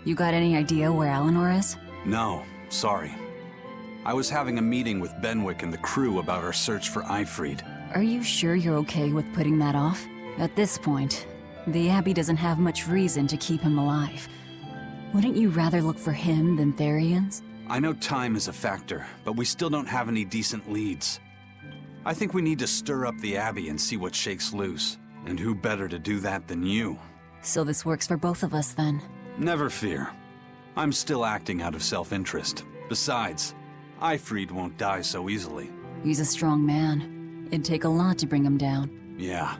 you got any idea where Eleanor is? No, sorry. I was having a meeting with Benwick and the crew about our search for Ifrid. Are you sure you're okay with putting that off? At this point, the Abbey doesn't have much reason to keep him alive. Wouldn't you rather look for him than Therians? I know time is a factor, but we still don't have any decent leads. I think we need to stir up the Abbey and see what shakes loose. And who better to do that than you? So this works for both of us, then? Never fear. I'm still acting out of self-interest. Besides, Ifrid won't die so easily. He's a strong man. It'd take a lot to bring him down. Yeah.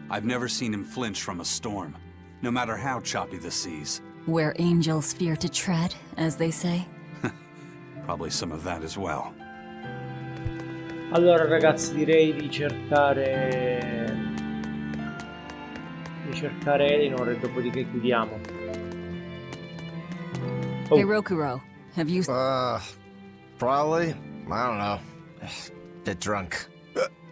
I've never seen him flinch from a storm, no matter how choppy the seas. Where angels fear to tread, as they say. Probably some of that as well. Allora ragazzi, direi di cercare Eleanor e dopodiché chiudiamo. Hey Rokuro, have you... Probably. I don't know. Bit drunk.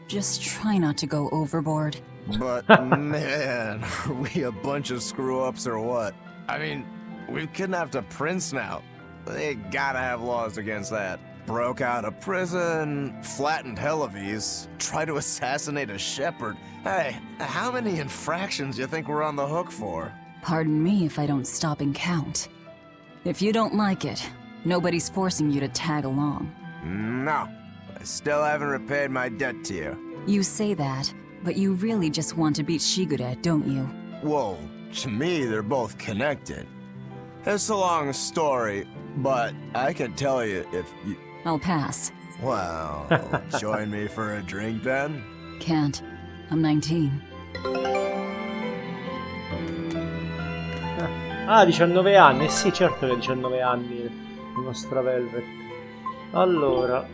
Just try not to go overboard. But man, are we a bunch of screw-ups or what? I mean, we've kidnapped a prince now. They gotta have laws against that. Broke out of prison, flattened Helives, tried to assassinate a shepherd. Hey, how many infractions do you think we're on the hook for? Pardon me if I don't stop and count. If you don't like it, nobody's forcing you to tag along. No, I still haven't repaid my debt to you. You say that, but you really just want to beat Shigure, don't you? Well, to me, they're both connected. It's a long story, but I can tell you if you... I'll pass. Well, join me for a drink then? Can't. I'm 19. Ah, 19 anni. Sì, certo che ha 19 anni il nostro Velvet. Allora.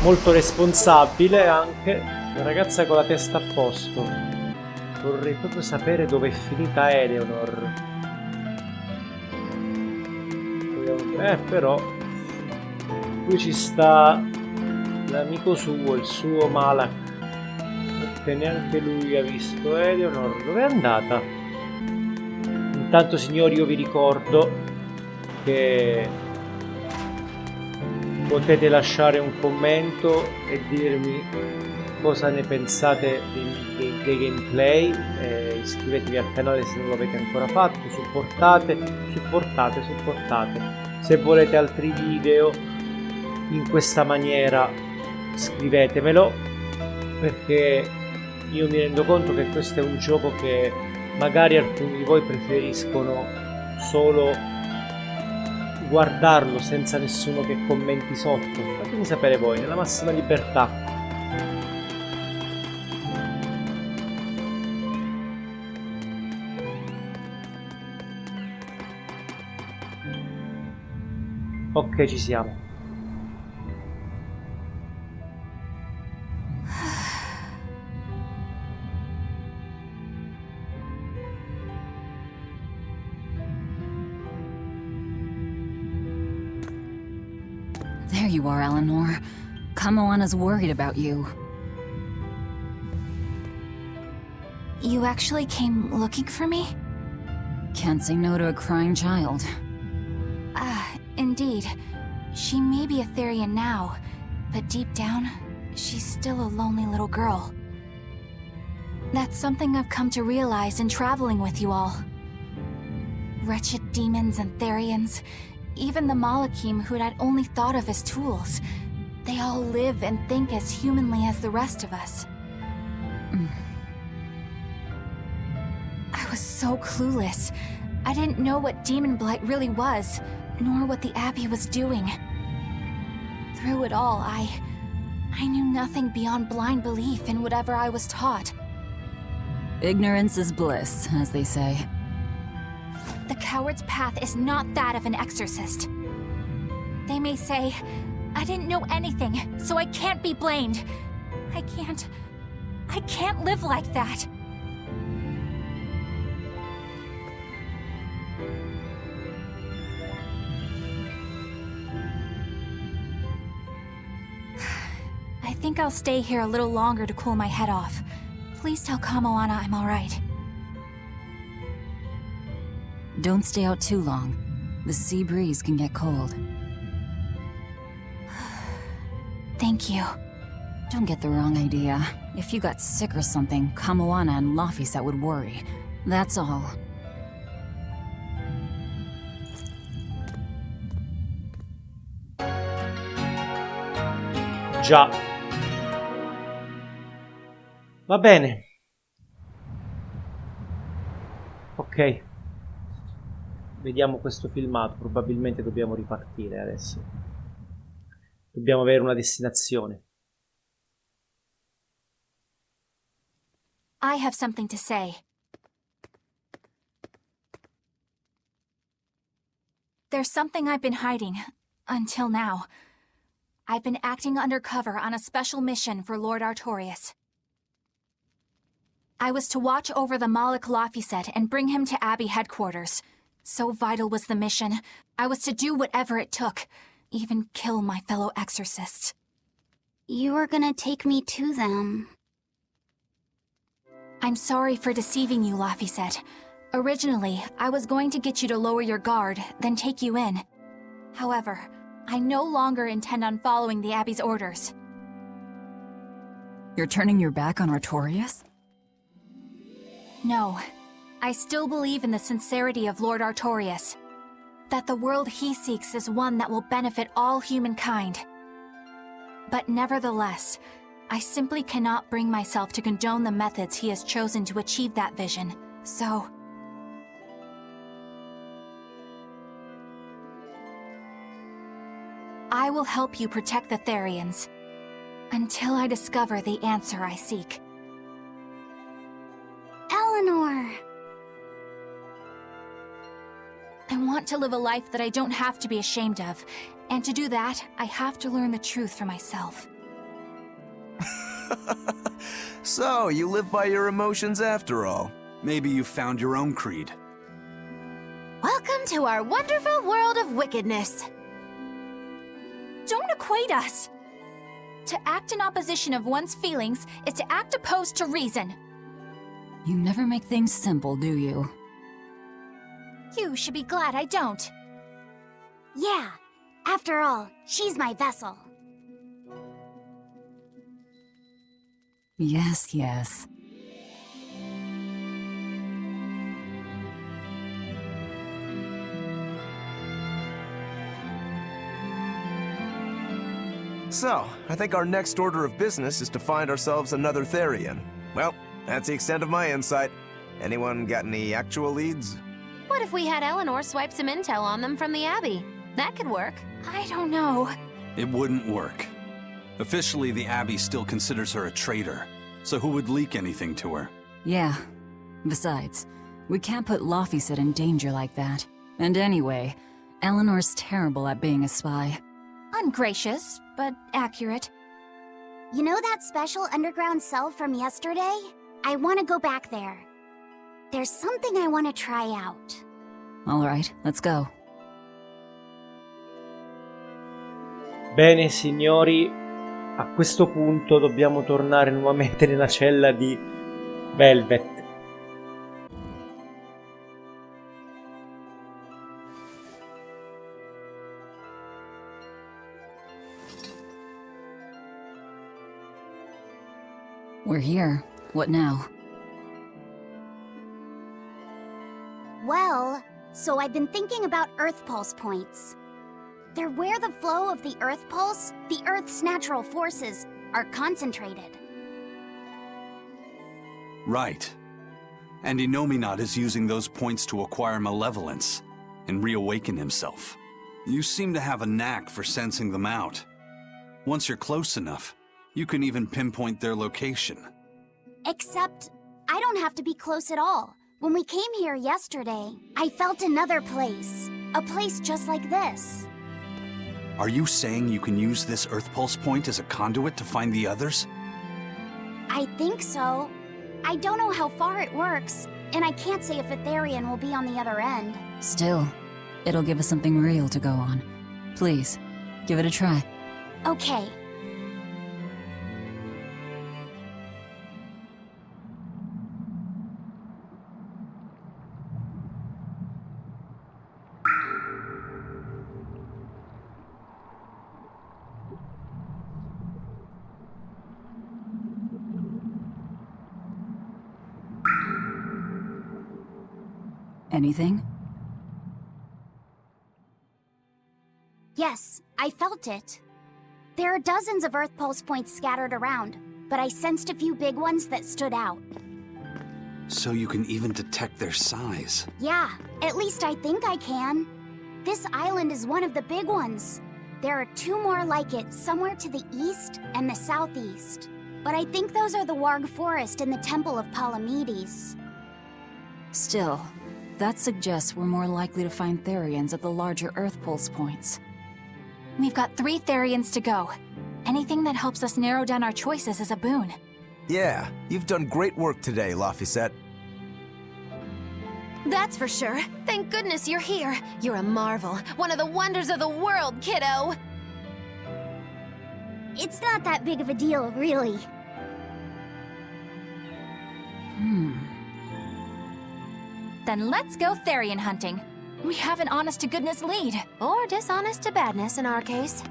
Molto responsabile anche. La ragazza con la testa a posto. Vorrei proprio sapere dove è finita Eleanor. Però qui ci sta l'amico suo, il suo Malak, che neanche lui ha visto Eleanor. Dove è andata? Intanto signori, io vi ricordo che potete lasciare un commento e dirmi cosa ne pensate dei gameplay. Iscrivetevi al canale se non lo avete ancora fatto, supportate. Se volete altri video in questa maniera scrivetemelo, perché io mi rendo conto che questo è un gioco che magari alcuni di voi preferiscono solo guardarlo senza nessuno che commenti sotto. Fatemi sapere voi, nella massima libertà. Ok, ci siamo. There you are, Eleanor. Kamoana's worried about you. You actually came looking for me? Can't say no to a crying child. Indeed. She may be a Therian now, but deep down, she's still a lonely little girl. That's something I've come to realize in traveling with you all. Wretched demons and Therians, even the Malakim who I'd only thought of as tools, they all live and think as humanly as the rest of us. I was so clueless. I didn't know what demon blight really was, nor what the Abbey was doing. Through it all, I knew nothing beyond blind belief in whatever I was taught. Ignorance is bliss, as they say. The coward's path is not that of an exorcist. They may say, I didn't know anything, so I can't be blamed. I can't live like that. I think I'll stay here a little longer to cool my head off. Please tell Kamoana I'm alright. Don't stay out too long. The sea breeze can get cold. Thank you. Don't get the wrong idea. If you got sick or something, Kamoana and Laphicet would worry. That's all. Già. Va bene. Ok. Vediamo questo filmato. Probabilmente dobbiamo ripartire adesso. Dobbiamo avere una destinazione. I have something to say. There's something I've been hiding, until now. I've been acting undercover on a special mission for Lord Artorias. I was to watch over the Malik Laphicet and bring him to Abbey headquarters. So vital was the mission, I was to do whatever it took, even kill my fellow exorcists. You were gonna take me to them. I'm sorry for deceiving you, Laphicet. Originally, I was going to get you to lower your guard, then take you in. However, I no longer intend on following the Abbey's orders. You're turning your back on Artorias? No. I still believe in the sincerity of Lord Artorias. That the world he seeks is one that will benefit all humankind. But nevertheless, I simply cannot bring myself to condone the methods he has chosen to achieve that vision, so... I will help you protect the Therians, until I discover the answer I seek. Eleanor! I want to live a life that I don't have to be ashamed of, and to do that, I have to learn the truth for myself. So, you live by your emotions after all. Maybe you found your own creed. Welcome to our wonderful world of wickedness. Don't equate us! To act in opposition of one's feelings is to act opposed to reason. You never make things simple, do you? You should be glad I don't. Yeah, After all, she's my vessel. Yes, yes. So, I think our next order of business is to find ourselves another Therian. Well, that's the extent of my insight. Anyone got any actual leads? What if we had Eleanor swipe some intel on them from the Abbey? That could work. I don't know. It wouldn't work. Officially, the Abbey still considers her a traitor, so who would leak anything to her? Yeah. Besides, we can't put Laufeyset in danger like that. And anyway, Eleanor's terrible at being a spy. Ungracious, but accurate. You know that special underground cell from yesterday? I want to go back there. There's something I want to try out. All right, let's go. Bene signori, a questo punto dobbiamo tornare nuovamente nella cella di Velvet. We're here. What now? Well, so I've been thinking about Earth Pulse points. They're where the flow of the Earth Pulse, the Earth's natural forces, are concentrated. Right. And Innominat is using those points to acquire malevolence and reawaken himself. You seem to have a knack for sensing them out. Once you're close enough, you can even pinpoint their location. Except, I don't have to be close at all. When we came here yesterday, I felt another place. A place just like this. Are you saying you can use this Earth Pulse point as a conduit to find the others? I think so. I don't know how far it works, and I can't say if a Therian will be on the other end. Still, it'll give us something real to go on. Please, give it a try. Okay. Anything? Yes, I felt it. There are dozens of Earth Pulse points scattered around, but I sensed a few big ones that stood out. So you can even detect their size. Yeah, at least I think I can. This island is one of the big ones. There are two more like it somewhere to the east and the southeast. But I think those are the Warg Forest and the Temple of Palamedes. Still, that suggests we're more likely to find Therians at the larger Earth Pulse points. We've got 3 Therians to go. Anything that helps us narrow down our choices is a boon. Yeah, you've done great work today, Laufeyset. That's for sure. Thank goodness you're here. You're a marvel. One of the wonders of the world, kiddo. It's not that big of a deal, really. Then let's go Therian hunting. We have an honest-to-goodness lead. Or dishonest to badness in our case.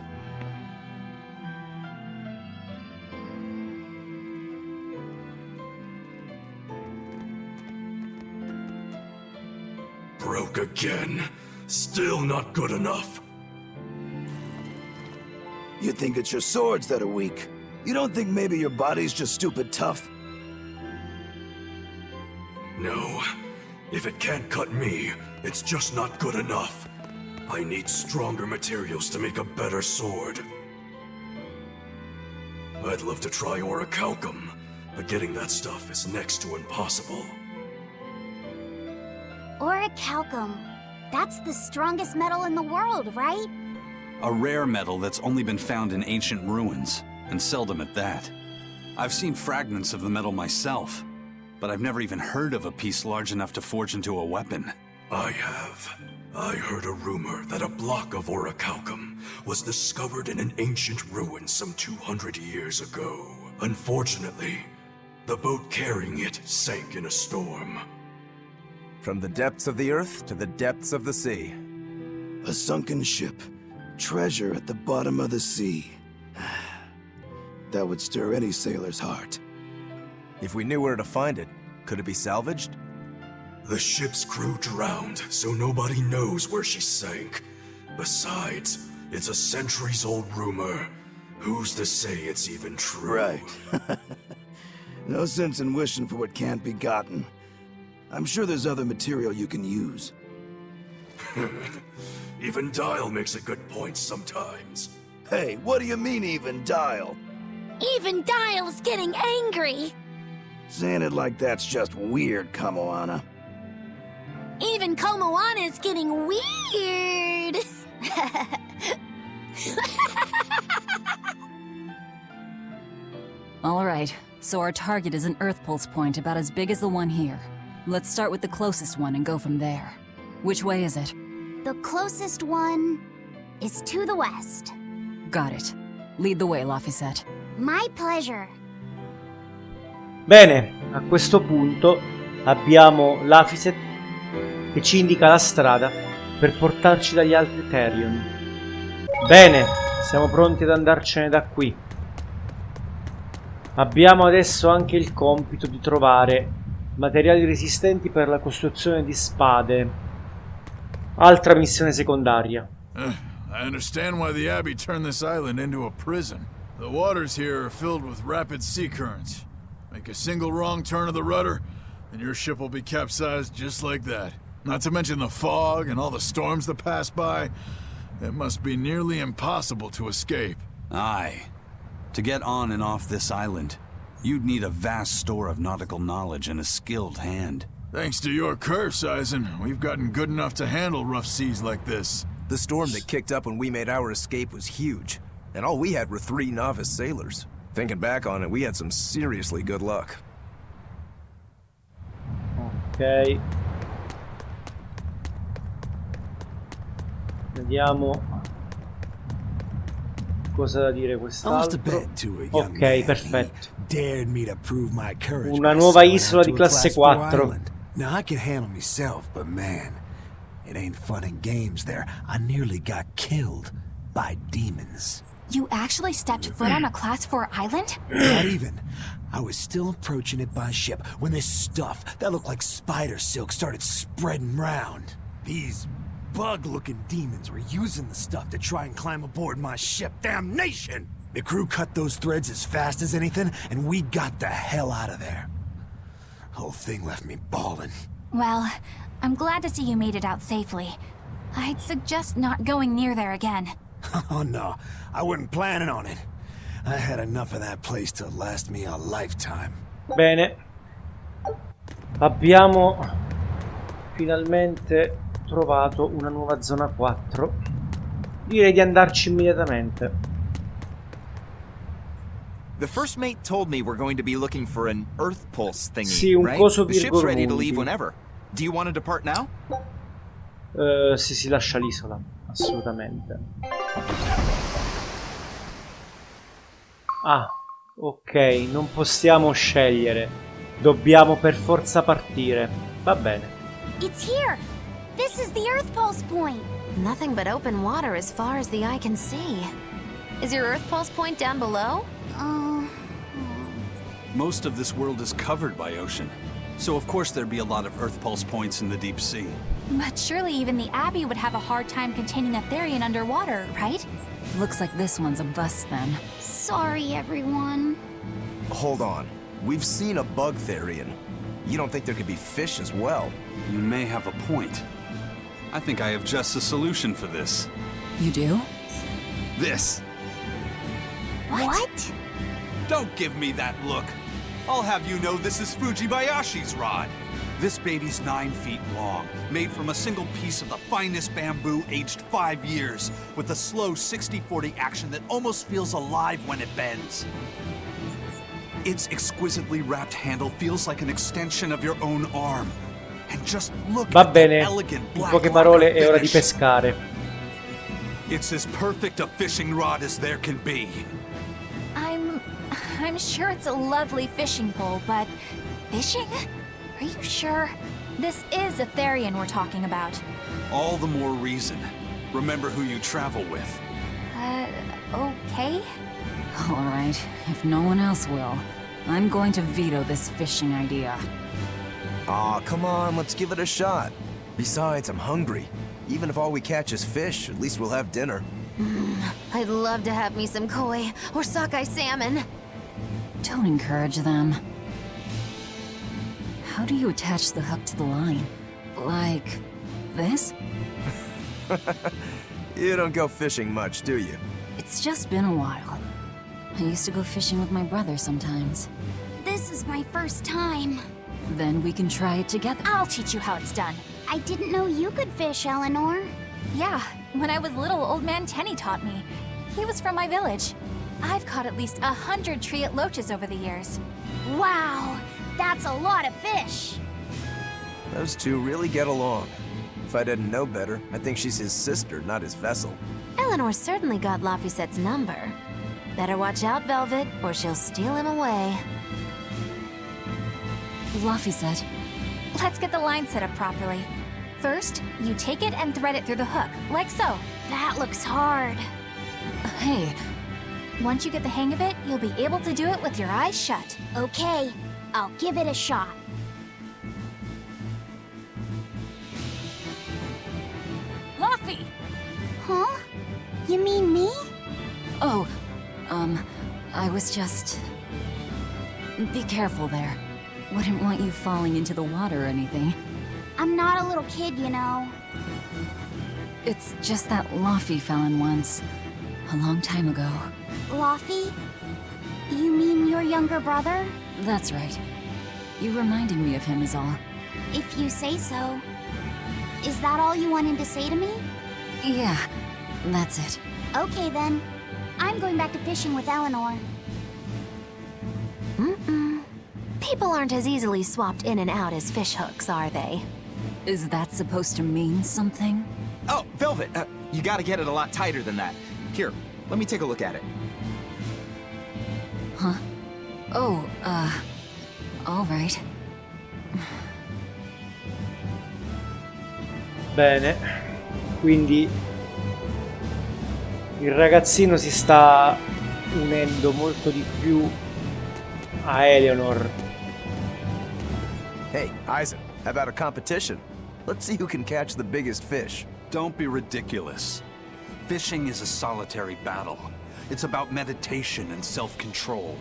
Broke again. Still not good enough. You think it's your swords that are weak? You don't think maybe your body's just stupid tough? No. If it can't cut me, it's just not good enough. I need stronger materials to make a better sword. I'd love to try orichalcum, but getting that stuff is next to impossible. Orichalcum. That's the strongest metal in the world, right? A rare metal that's only been found in ancient ruins, and seldom at that. I've seen fragments of the metal myself, but I've never even heard of a piece large enough to forge into a weapon. I have. I heard a rumor that a block of orichalcum was discovered in an ancient ruin some 200 years ago. Unfortunately, the boat carrying it sank in a storm. From the depths of the earth to the depths of the sea. A sunken ship. Treasure at the bottom of the sea. That would stir any sailor's heart. If we knew where to find it, could it be salvaged? The ship's crew drowned, so nobody knows where she sank. Besides, it's a centuries-old rumor. Who's to say it's even true? Right. No sense in wishing for what can't be gotten. I'm sure there's other material you can use. Even Dial makes a good point sometimes. Hey, what do you mean, even Dial? Even Dial's getting angry. Saying it like that's just weird, Kamoana. Even Komoana's getting weird. All right, so our target is an Earth Pulse point about as big as the one here. Let's start with the closest one and go from there. Which way is it? The closest one is to the west. Got it. Lead the way, Laphicet. My pleasure. Bene, a questo punto abbiamo Laphicet che ci indica la strada per portarci dagli altri Therion. Bene, siamo pronti ad andarcene da qui. Abbiamo adesso anche il compito di trovare materiali resistenti per la costruzione di spade. Altra missione secondaria. I understand why the Abbey turned this island into a prison. The waters here are filled with rapid sea currents. Make a single wrong turn of the rudder, and your ship will be capsized just like that. Not to mention the fog and all the storms that pass by. It must be nearly impossible to escape. Aye. To get on and off this island, you'd need a vast store of nautical knowledge and a skilled hand. Thanks to your curse, Eisen, we've gotten good enough to handle rough seas like this. The storm that kicked up when we made our escape was huge, and all we had were 3 novice sailors. Thinking back on it, we had some seriously good luck. Ok. Vediamo cosa da dire quest'altro. Ok, perfetto. Una nuova isola di classe 4. Now I can handle myself, but man, it ain't fun and games there. I nearly got killed by demons. You actually stepped foot on a class 4 island? Not even. I was still approaching it by ship when this stuff that looked like spider silk started spreading round. These bug-looking demons were using the stuff to try and climb aboard my ship. Damnation! The crew cut those threads as fast as anything, and we got the hell out of there. Whole thing left me bawling. Well, I'm glad to see you made it out safely. I'd suggest not going near there again. Oh no, I wasn't planning on it. I had enough of that place to last me a lifetime. Bene. Abbiamo finalmente trovato una nuova zona 4. Direi di andarci immediatamente. The first mate told me we're going to be looking for an Earth Pulse thingy, Sì, un right? coso The ship's ready to virgolante. leave whenever. Do you want to depart now? Sì, si lascia l'isola, assolutamente. Ah, ok, non possiamo scegliere. Dobbiamo per forza partire. Va bene. It's here. This is the Earth Pulse point. Nothing but open water as far as the eye can see. Is your Earth Pulse point down below? Most of this world is covered by ocean, so of course there'd be a lot of Earth Pulse points in the deep sea. But surely even the Abbey would have a hard time containing a Therion underwater, right? Looks like this one's a bust then. Sorry, everyone. Hold on. We've seen a bug Therion. You don't think there could be fish as well? You may have a point. I think I have just a solution for this. You do? This. What? Don't give me that look. I'll have you know this is Fujibayashi's rod. This baby's 9 feet long, made from a single piece of the finest bamboo aged 5 years, with a slow 60-40 action that almost feels alive when it bends. Its exquisitely wrapped handle feels like an extension of your own arm. And just look Va at bene, that elegant in black poche parole lacquer è ora di finish. pescare. It's as perfect a fishing rod as there can be. I'm sure it's a lovely fishing pole, but fishing? Are you sure? This is a Therion we're talking about. All the more reason. Remember who you travel with. Okay? Alright, if no one else will, I'm going to veto this fishing idea. Aw, come on, let's give it a shot. Besides, I'm hungry. Even if all we catch is fish, at least we'll have dinner. I'd love to have me some koi or sockeye salmon. Don't encourage them. How do you attach the hook to the line? Like this? You don't go fishing much, do you? It's just been a while. I used to go fishing with my brother sometimes. This is my first time. Then we can try it together. I'll teach you how it's done. I didn't know you could fish, Eleanor. Yeah, when I was little, old man Tenny taught me. He was from my village. I've caught at least 100 triot loaches over the years. Wow, that's a lot of fish. Those two really get along. If I didn't know better, I think she's his sister, not his vessel. Eleanor certainly got Lafisette's number. Better watch out, Velvet, or she'll steal him away. Lafisette. Let's get the line set up properly. First, you take it and thread it through the hook, like so. That looks hard. Hey. Once you get the hang of it, you'll be able to do it with your eyes shut. Okay, I'll give it a shot. Laffy! Huh? You mean me? Oh, I was just... Be careful there. Wouldn't want you falling into the water or anything. I'm not a little kid, you know. It's just that Laffy fell in once. A long time ago. Laffy? You mean your younger brother? That's right. You reminded me of him is all. If you say so. Is that all you wanted to say to me? Yeah, that's it. Okay then. I'm going back to fishing with Eleanor. People aren't as easily swapped in and out as fish hooks, are they? Is that supposed to mean something? Oh, Velvet, you gotta get it a lot tighter than that. Here, let me take a look at it. Huh? Oh, all right. Bene, quindi il ragazzino si sta unendo molto di più a Eleanor. Hey, Eisen, how about a competition? Let's see who can catch the biggest fish. Don't be ridiculous. Fishing is a solitary battle. It's about meditation and self-control.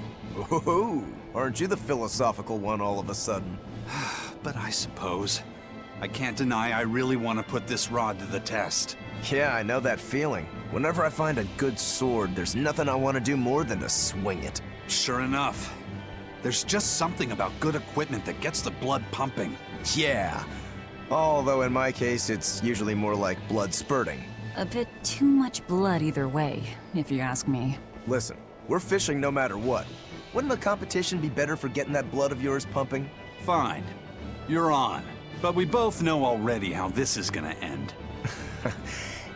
Ooh, aren't you the philosophical one all of a sudden? But I suppose. I can't deny I really want to put this rod to the test. Yeah, I know that feeling. Whenever I find a good sword, there's nothing I want to do more than to swing it. Sure enough. There's just something about good equipment that gets the blood pumping. Yeah. Although in my case, it's usually more like blood spurting. A bit too much blood either way, if you ask me. Listen, we're fishing no matter what. Wouldn't a competition be better for getting that blood of yours pumping? Fine. You're on. But we both know already how this is gonna end.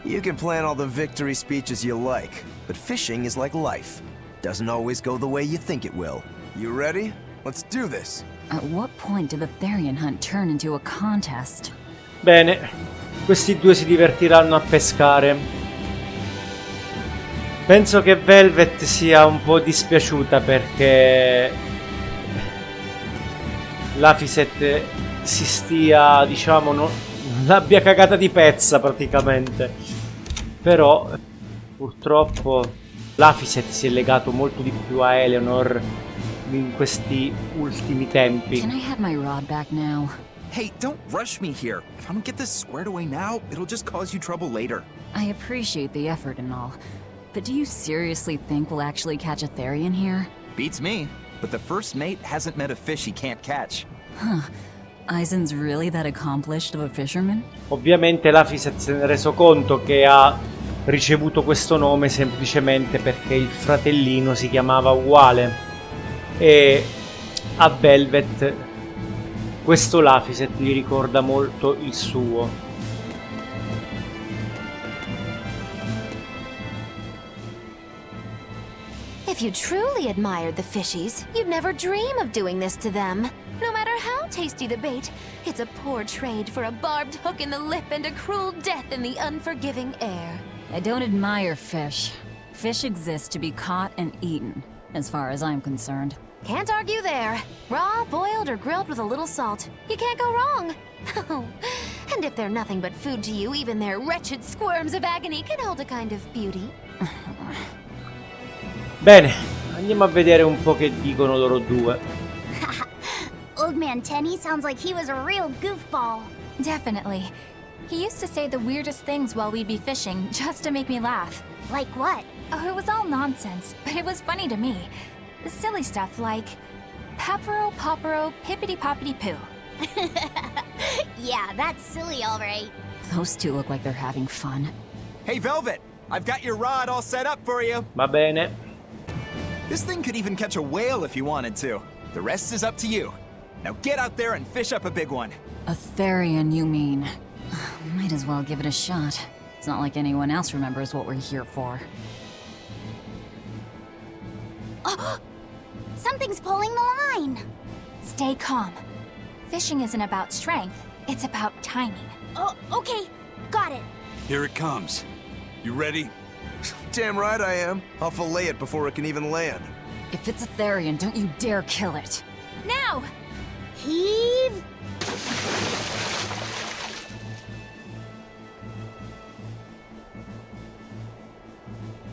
You can plan all the victory speeches you like, but fishing is like life. Doesn't always go the way you think it will. You ready? Let's do this! At what point did the Therian hunt turn into a contest? Bene, questi due si divertiranno a pescare. Penso che Velvet sia un po' dispiaciuta perché Lafiset si stia, diciamo, non l'abbia cagata di pezza praticamente. Però purtroppo Lafiset si è legato molto di più a Eleanor in questi ultimi tempi. Can I have my rod back now? Hey, don't rush me here. If I don't get this squared away now, it'll just cause you trouble later. I appreciate the effort and all, but do you seriously think we'll actually catch a Therian here? Beats me, but the first mate hasn't met a fish he can't catch. Huh. Eisen's really that accomplished of a fisherman? Ovviamente Lafiset se ne è reso conto che ha ricevuto questo nome semplicemente perché il fratellino si chiamava uguale. E a Velvet questo Lafiset gli ricorda molto il suo. If you truly admired the fishies, you'd never dream of doing this to them. No matter how tasty the bait, it's a poor trade for a barbed hook in the lip and a cruel death in the unforgiving air. I don't admire fish. Fish exists to be caught and eaten, as far as I'm concerned. Can't argue there. Raw, boiled, or grilled with a little salt. You can't go wrong. And if they're nothing but food to you, even their wretched squirms of agony can hold a kind of beauty. Bene, andiamo a vedere un po' che dicono loro due. Old Man Tenny sounds like he was a real goofball. Definitely. He used to say the weirdest things while we'd be fishing, just to make me laugh. Like what? Oh, it was all nonsense, but it was funny to me. Silly stuff like peppero, poppero, pippity-poppity-poo. Yeah, that's silly, all right. Those two look like they're having fun. Hey, Velvet! I've got your rod all set up for you. Va bene. This thing could even catch a whale if you wanted to. The rest is up to you. Now get out there and fish up a big one. A Therian, you mean? Might as well give it a shot. It's not like anyone else remembers what we're here for. Oh, something's pulling the line. Stay calm. Fishing isn't about strength, it's about timing. Oh, okay. Got it. Here it comes. You ready? Damn right I am. I'll fillet it before it can even land. If it's a Therian, don't you dare kill it. Now! Heave!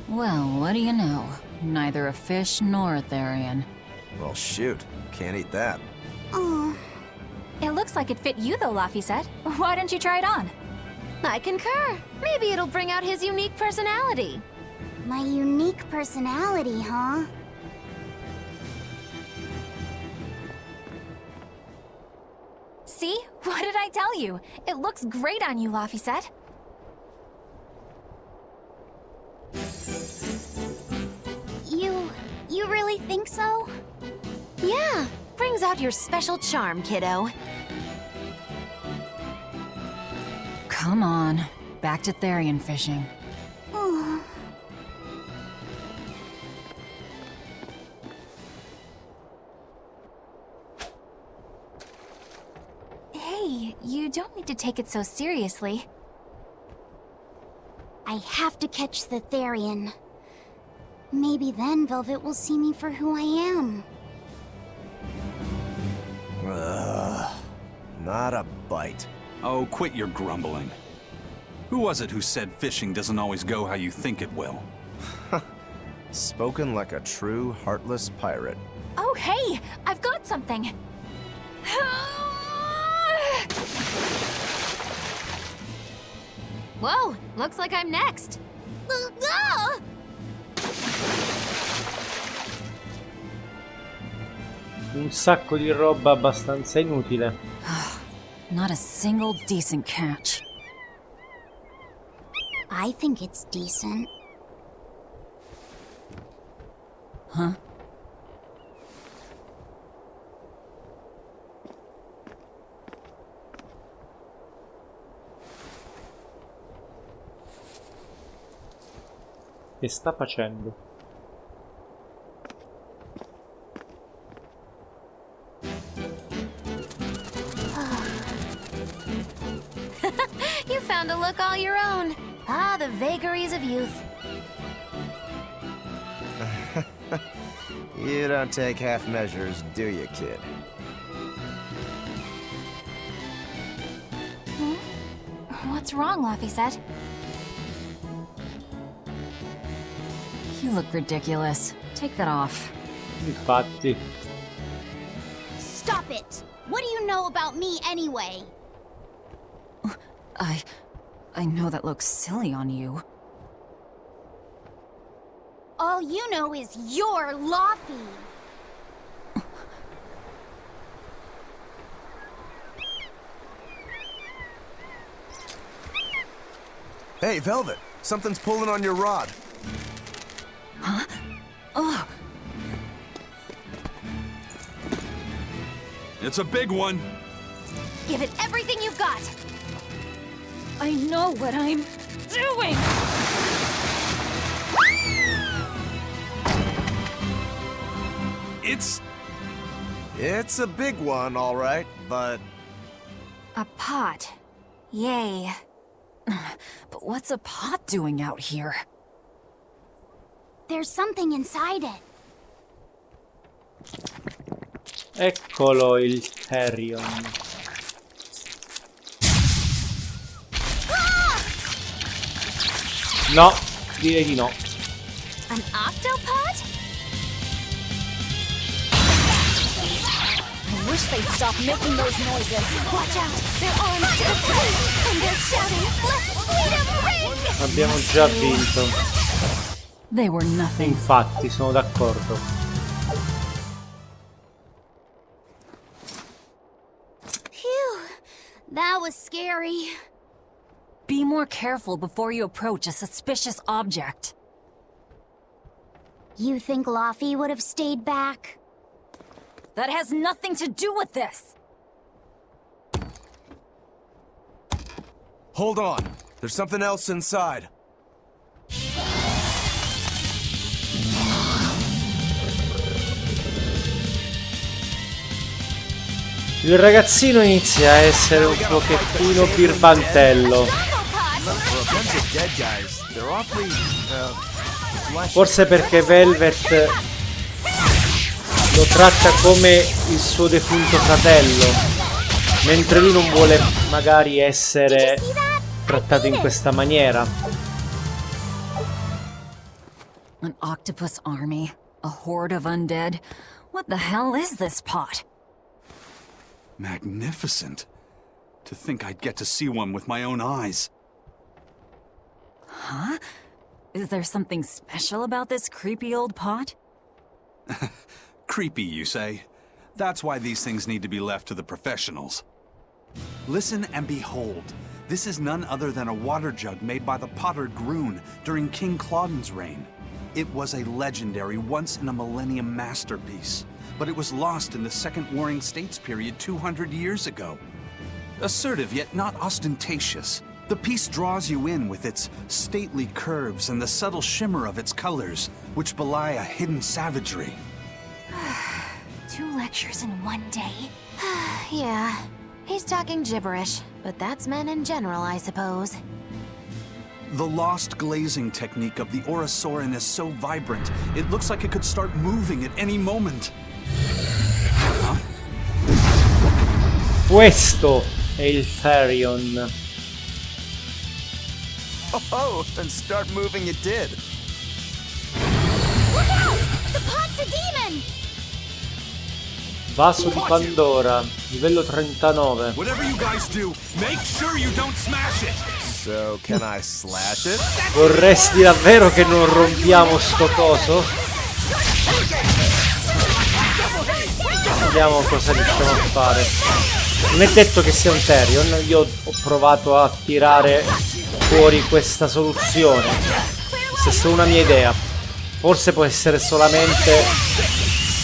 Well, what do you know? Neither a fish nor a Therian. Well, shoot. Can't eat that. Oh. It looks like it fit you though, Laphicet. Why don't you try it on? I concur. Maybe it'll bring out his unique personality. My unique personality, huh? See? What did I tell you? It looks great on you, Laphicet. You really think so? Yeah, brings out your special charm, kiddo. Come on, back to Therian fishing. Oh. Hey, you don't need to take it so seriously. I have to catch the Therian. Maybe then Velvet will see me for who I am. Not a bite. Oh, quit your grumbling. Who was it who said fishing doesn't always go how you think it will? Spoken like a true, heartless pirate. Oh, hey! I've got something! Whoa, looks like I'm next. Un sacco di roba abbastanza inutile. Not a single decent catch. I think it's decent. Huh? Che sta facendo? You found a look all your own. Ah, the vagaries of youth. You don't take half measures, do you, kid? What's wrong, Laphicet? You look ridiculous. Take that off. Infatti. Stop it! What do you know about me anyway? I know that looks silly on you. All you know is you're Laffy. Hey, Velvet! Something's pulling on your rod. Huh? Oh! It's a big one! Give it everything you've got! I know what I'm doing! It's a big one, all right, but... A pot. Yay. But what's a pot doing out here? There's something inside it. Eccolo il Therion. No, direi di no. An octopod? I wish they'd stop making those noises. Watch out! Their arms to the front, and they're shouting, "Let's freedom ring!" Abbiamo già vinto. They were nothing. Infatti, sono d'accordo. Phew, that was scary. Be more careful before you approach a suspicious object. You think Laffy would have stayed back? That has nothing to do with this! Hold on. There's something else inside. Il ragazzino inizia a essere un pochettino birbantello. Forse perché Velvet lo tratta come il suo defunto fratello, mentre lui non vuole magari essere trattato in questa maniera. An octopus army? A horde of undead? What the hell is this pot? Magnificent. To think I'd get to see one with my own eyes. Huh? Is there something special about this creepy old pot? Creepy, you say? That's why these things need to be left to the professionals. Listen and behold. This is none other than a water jug made by the potter Groon during King Clauden's reign. It was a legendary, once-in-a-millennium masterpiece, but it was lost in the Second Warring States period 200 years ago. Assertive yet not ostentatious, the piece draws you in with its stately curves and the subtle shimmer of its colors, which belie a hidden savagery. 2 lectures in one day? Yeah, he's talking gibberish, but that's men in general, I suppose. The lost glazing technique of the Orasaurin is so vibrant, it looks like it could start moving at any moment. Huh? Questo è il Therion. Oh, and start moving it did. Look out! The pot's a demon! Vaso di Pandora, livello 39. Whatever you guys do, make sure you don't smash it. So, can I slash it? Vorresti davvero che non rompiamo sto coso? Vediamo cosa riusciamo a fare. Non è detto che sia un Therion, io ho provato a tirare fuori questa soluzione. Questa è solo una mia idea. Forse può essere solamente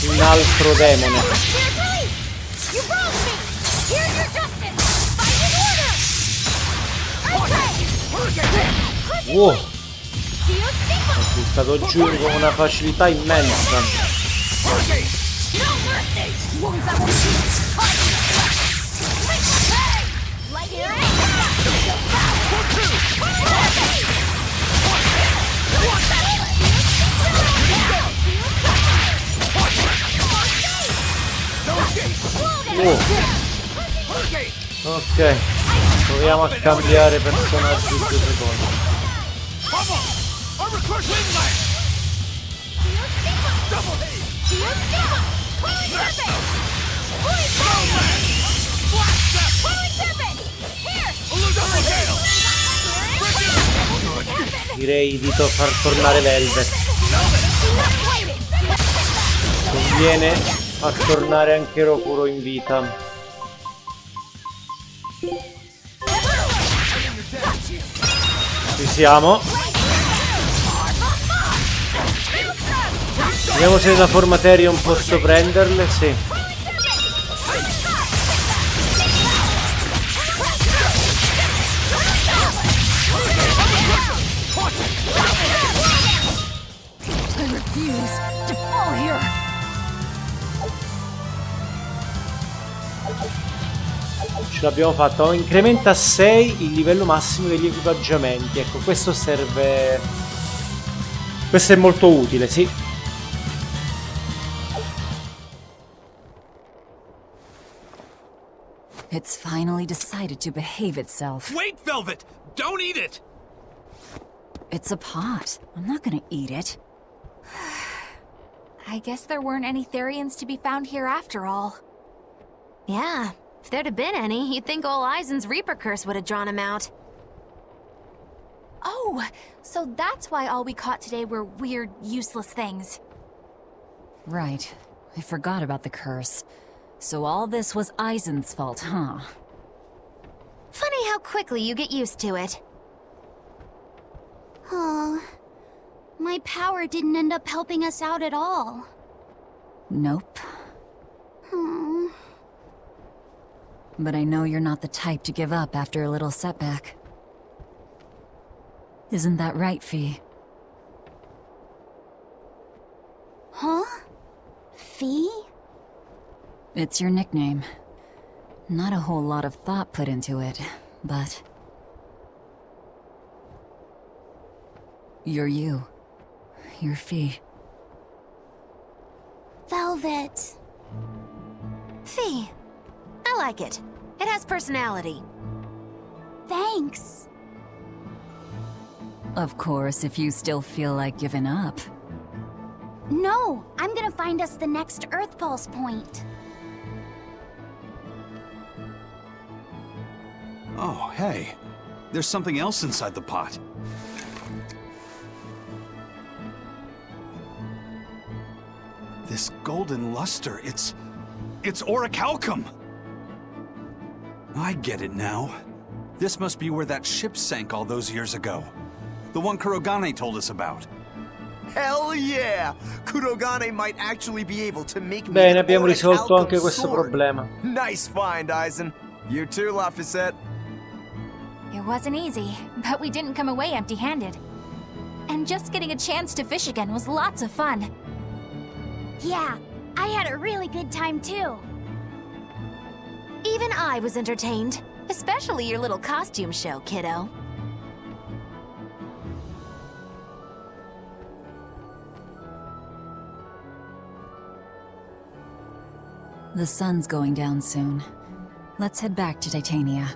un altro demone. Wow! Ho buttato giù con una facilità immensa. Ok, proviamo a cambiare personaggio in 2 secondi. Direi di far tornare Velvet. Conviene far tornare anche Rokuro in vita. Ci siamo. Vediamo se la forma Therion posso prenderle. Sì. I refuse to fall here. Ce l'abbiamo fatta. Incrementa a 6 il livello massimo degli equipaggiamenti. Ecco, questo serve Questo è molto utile, sì. It's finally decided to behave itself. Wait, Velvet! Don't eat it! It's a pot. I'm not gonna eat it. I guess there weren't any Therians to be found here after all. Yeah, if there'd have been any, you'd think old Eisen's Reaper curse would have drawn him out. Oh, so that's why all we caught today were weird, useless things. Right. I forgot about the curse. So all this was Eisen's fault, huh? Funny how quickly you get used to it. Oh, my power didn't end up helping us out at all. Nope. Hmm. But I know you're not the type to give up after a little setback. Isn't that right, Fee? Huh? Fee? It's your nickname. Not a whole lot of thought put into it, but... You're you. You're Fee. Velvet. Fee. I like it. It has personality. Thanks. Of course, if you still feel like giving up. No, I'm gonna find us the next Earth Pulse point. Oh, hey. There's something else inside the pot. This golden luster, it's orichalcum! I get it now. This must be where that ship sank all those years ago. The one Kurogane told us about. Hell yeah! Kurogane might actually be able to make me Bene, an abbiamo risolto anche orichalcum questo sword. problema. Nice find, Eisen. You too, Laphicette. It wasn't easy, but we didn't come away empty-handed. And just getting a chance to fish again was lots of fun. Yeah, I had a really good time too. Even I was entertained. Especially your little costume show, kiddo. The sun's going down soon. Let's head back to Titania.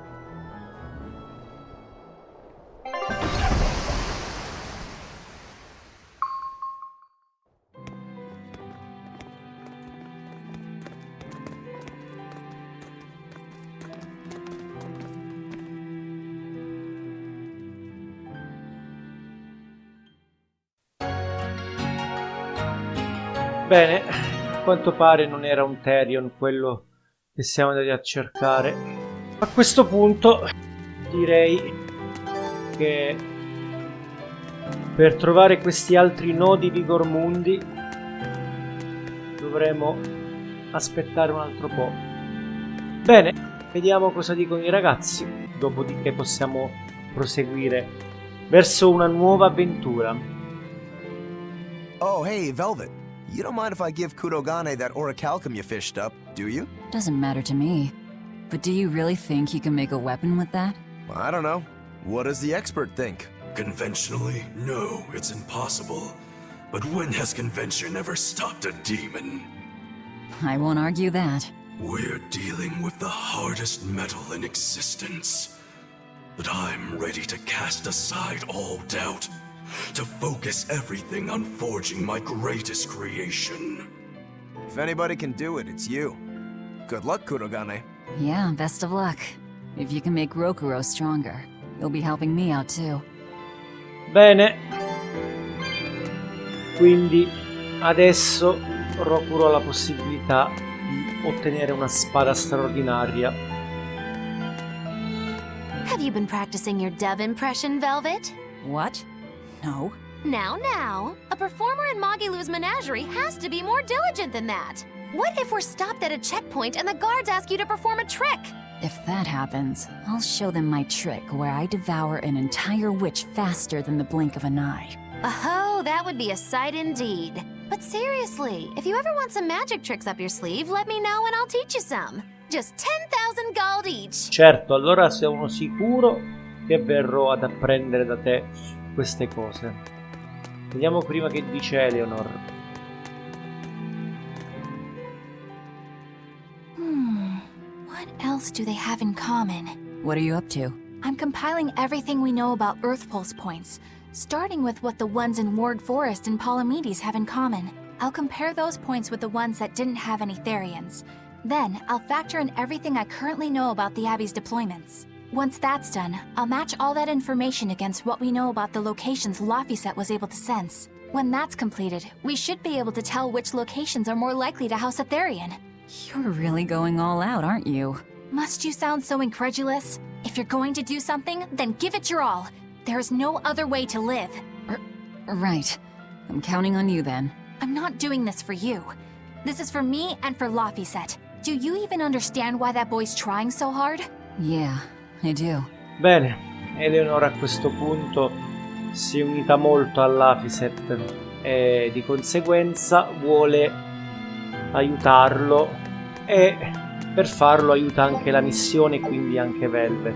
Bene, a quanto pare non era un Therion quello che siamo andati a cercare. A questo punto direi che per trovare questi altri nodi di Gormundi dovremo aspettare un altro po'. Bene, vediamo cosa dicono i ragazzi, dopodiché possiamo proseguire verso una nuova avventura. Oh, hey, Velvet. You don't mind if I give Kurogane that orichalcum you fished up, do you? Doesn't matter to me. But do you really think you can make a weapon with that? I don't know. What does the expert think? Conventionally, no, it's impossible. But when has convention ever stopped a demon? I won't argue that. We're dealing with the hardest metal in existence. But I'm ready to cast aside all doubt, to focus everything on forging my greatest creation. If anybody can do it, it's you. Good luck, Kurogane. Yeah, best of luck. If you can make Rokuro stronger, you'll be helping me out too. Bene. Quindi adesso Rokuro ha la possibilità di ottenere una spada straordinaria. Have you been practicing your dove impression, Velvet? What? No. Now, a performer in Magilu's menagerie has to be more diligent than that. What if we're stopped at a checkpoint and the guards ask you to perform a trick? If that happens, I'll show them my trick where I devour an entire witch faster than the blink of an eye. Oh, that would be a sight indeed. But seriously, if you ever want some magic tricks up your sleeve, let me know and I'll teach you some. Just 10,000 gold each. Certo, allora sono sicuro che verrò ad apprendere da te queste cose. Vediamo prima che dice Eleanor. What else do they have in common? What are you up to? I'm compiling everything we know about Earth Pulse points, starting with what the ones in Ward Forest and Palamedes have in common. I'll compare those points with the ones that didn't have any Therians. Then, I'll factor in everything I currently know about the Abbey's deployments. Once that's done, I'll match all that information against what we know about the locations Laphicet was able to sense. When that's completed, we should be able to tell which locations are more likely to house a Therian. You're really going all out, aren't you? Must you sound so incredulous? If you're going to do something, then give it your all. There is no other way to live. Right. I'm counting on you then. I'm not doing this for you. This is for me and for Laphicet. Do you even understand why that boy's trying so hard? Yeah, I do. Bene, Eleanor a questo punto si è unita molto a Laphicet e di conseguenza vuole aiutarlo, e per farlo aiuta anche la missione, quindi anche Velvet.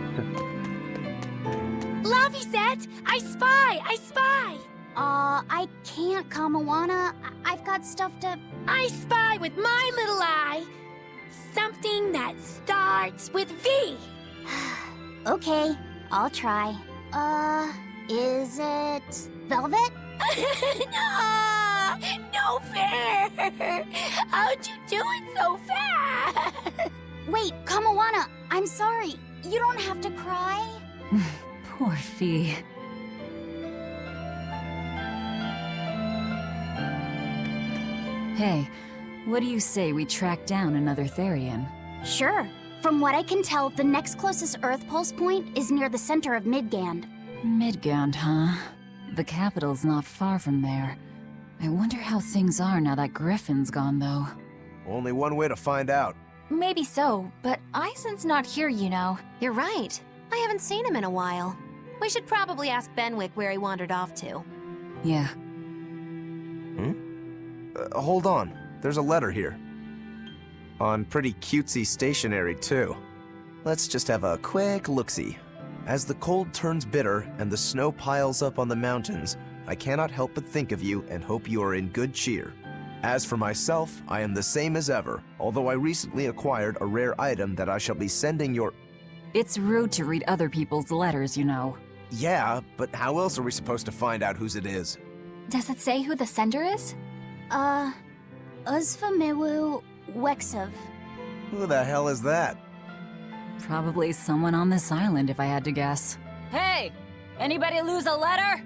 Laphicet! I spy! I spy! I can't, Kamawana. I've got stuff to... I spy with my little eye. Something that starts with V. Okay, I'll try. Is it... Velvet? No! No fair! How'd you do it so fast? Wait, Kamawana, I'm sorry. You don't have to cry. Poor Fee. Hey, what do you say we track down another Therian? Sure. From what I can tell, the next closest Earth Pulse point is near the center of Midgand. Midgand, huh? The capital's not far from there. I wonder how things are now that Griffin's gone, though. Only one way to find out. Maybe so, but Eisen's not here, you know. You're right. I haven't seen him in a while. We should probably ask Benwick where he wandered off to. Yeah. Hold on. There's a letter here. On pretty cutesy stationery, too. Let's just have a quick look-see. As the cold turns bitter and the snow piles up on the mountains, I cannot help but think of you and hope you are in good cheer. As for myself, I am the same as ever, although I recently acquired a rare item that I shall be sending your... It's rude to read other people's letters, you know. Yeah, but how else are we supposed to find out whose it is? Does it say who the sender is? Uzfamewu Wexov. Who the hell is that? Probably someone on this island, if I had to guess. Hey! Anybody lose a letter?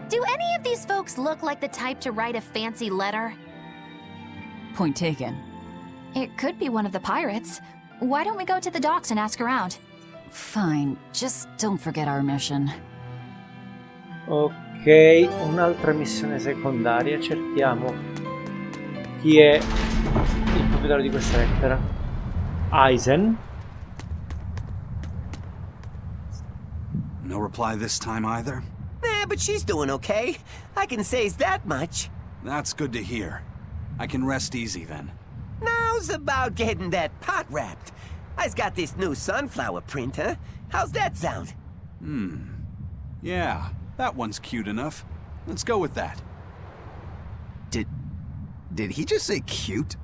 Do any of these folks look like the type to write a fancy letter? Point taken. It could be one of the pirates. Why don't we go to the docks and ask around? Fine, just don't forget our mission. Ok, un'altra missione secondaria. Cerchiamo chi è il proprietario di questa lettera. Eisen. No reply this time either? But she's doing okay. I can say that much. That's good to hear. I can rest easy then. Now's about getting that pot wrapped. I's got this new sunflower printer. How's that sound? Yeah, that one's cute enough. Let's go with that. Did he just say cute?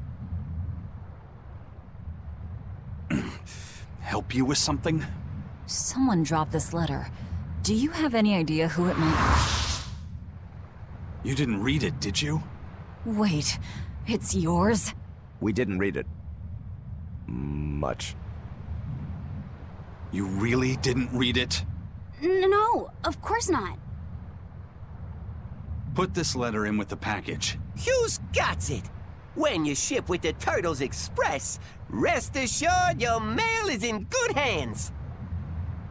Help you with something? Someone dropped this letter. Do you have any idea who it might... You didn't read it, did you? Wait, it's yours? We didn't read it. Much. You really didn't read it? No, of course not. Put this letter in with the package. Who's got it? When you ship with the Turtles Express, rest assured your mail is in good hands.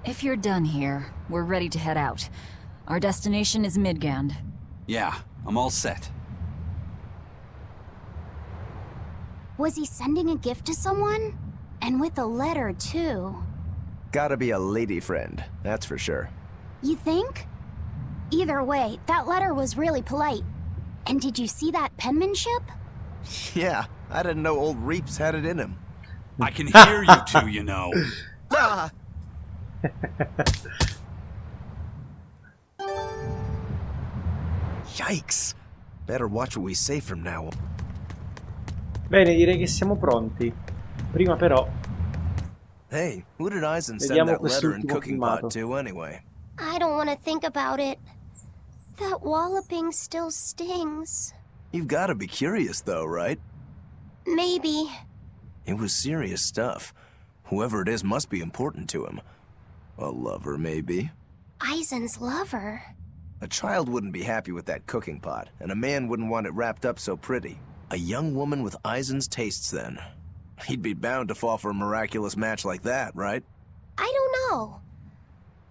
If you're done here, we're ready to head out. Our destination is Midgand. Yeah, I'm all set. Was he sending a gift to someone? And with a letter, too. Gotta be a lady friend, that's for sure. You think? Either way, that letter was really polite. And did you see that penmanship? Yeah, I didn't know old Reeps had it in him. I can hear you two, you know. Yikes. Better watch what we say from now on. Bene, direi che siamo pronti. Prima però Hey, who did Eisen send vediamo that letter and quest'ultimo cooking pot filmato. to anyway? I don't want to think about it. That walloping still stings. You've got to be curious though, right? Maybe. It was serious stuff. Whoever it is must be important to him. A lover, maybe. Eisen's lover. A child wouldn't be happy with that cooking pot, and a man wouldn't want it wrapped up so pretty. A young woman with Eisen's tastes, then. He'd be bound to fall for a miraculous match like that, right? I don't know.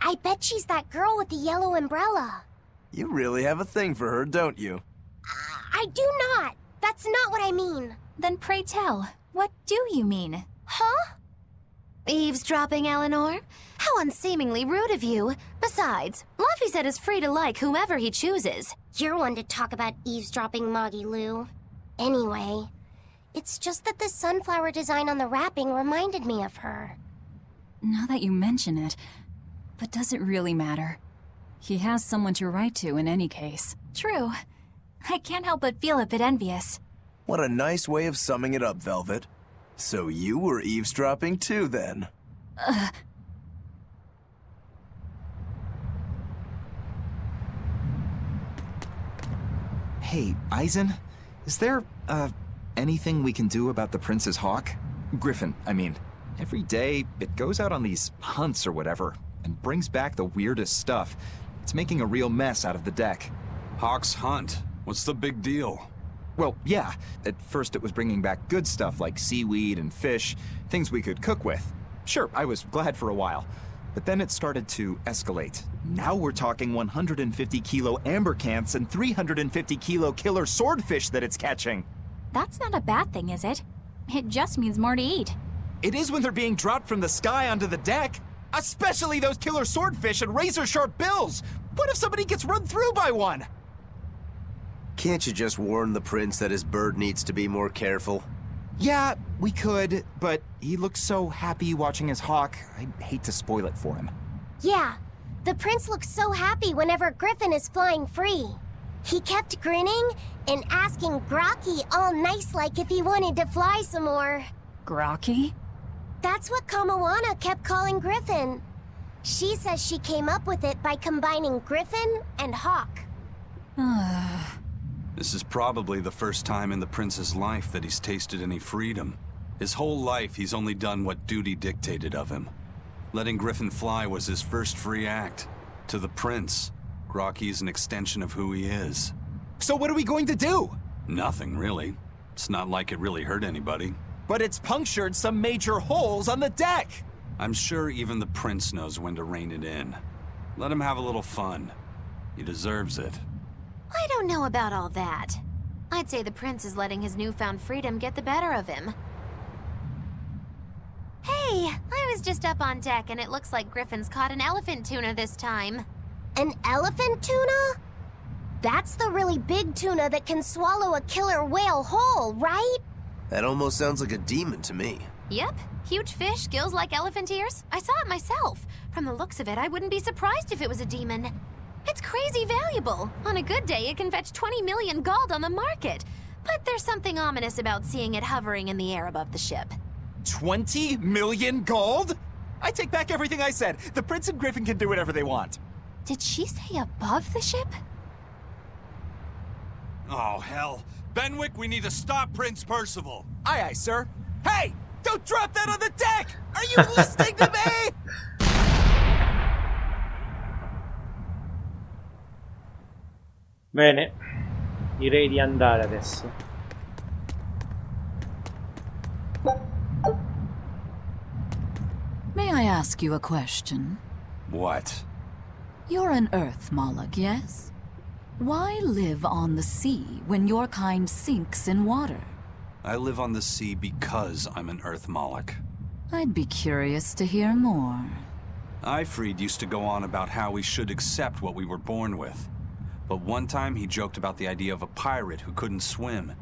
I bet she's that girl with the yellow umbrella. You really have a thing for her, don't you? I do not. That's not what I mean. Then pray tell, what do you mean? Huh? Eavesdropping, Eleanor? How unseemingly rude of you. Besides, Luffy said is free to like whomever he chooses. You're one to talk about eavesdropping, Moggy Lou. Anyway, it's just that the sunflower design on the wrapping reminded me of her. Now that you mention it, but does it really matter? He has someone to write to in any case. True. I can't help but feel a bit envious. What a nice way of summing it up, Velvet. So you were eavesdropping too, then? Hey, Eisen, is there, anything we can do about the Prince's hawk? Griffin, I mean. Every day, it goes out on these hunts or whatever, and brings back the weirdest stuff. It's making a real mess out of the deck. Hawk's hunt? What's the big deal? Well, yeah. At first it was bringing back good stuff like seaweed and fish, things we could cook with. Sure, I was glad for a while. But then it started to escalate. Now we're talking 150-kilo ambercants and 350-kilo killer swordfish that it's catching. That's not a bad thing, is it? It just means more to eat. It is when they're being dropped from the sky onto the deck. Especially those killer swordfish and razor-sharp bills. What if somebody gets run through by one? Can't you just warn the prince that his bird needs to be more careful? Yeah, we could, but he looks so happy watching his hawk, I'd hate to spoil it for him. Yeah, the prince looks so happy whenever Griffin is flying free. He kept grinning and asking Grocky all nice-like if he wanted to fly some more. Grocky? That's what Kamawana kept calling Griffin. She says she came up with it by combining Griffin and Hawk. This is probably the first time in the prince's life that he's tasted any freedom. His whole life, he's only done what duty dictated of him. Letting Griffin fly was his first free act. To the prince, Grocky's an extension of who he is. So what are we going to do? Nothing, really. It's not like it really hurt anybody. But it's punctured some major holes on the deck! I'm sure even the prince knows when to rein it in. Let him have a little fun. He deserves it. I don't know about all that. I'd say the prince is letting his newfound freedom get the better of him. Hey, I was just up on deck and it looks like Griffin's caught an elephant tuna this time. An elephant tuna? That's the really big tuna that can swallow a killer whale whole, right? That almost sounds like a demon to me. Yep, huge fish, gills like elephant ears. I saw it myself. From the looks of it, I wouldn't be surprised if it was a demon. It's crazy valuable. On a good day, it can fetch 20 million gold on the market. But there's something ominous about seeing it hovering in the air above the ship. 20 million gold? I take back everything I said. The prince and Griffin can do whatever they want. Did she say above the ship? Oh, hell. Benwick, we need to stop Prince Percival. Aye, aye, sir. Hey! Don't drop that on the deck! Are you listening to me? Bene, direi di andare adesso. May I ask you a question? What? You're an Earth Moloch, yes? Why live on the sea when your kind sinks in water? I live on the sea because I'm an Earth Moloch. I'd be curious to hear more. Ifrid used to go on about how we should accept what we were born with. But one time he joked about the idea of a pirate who couldn't swim,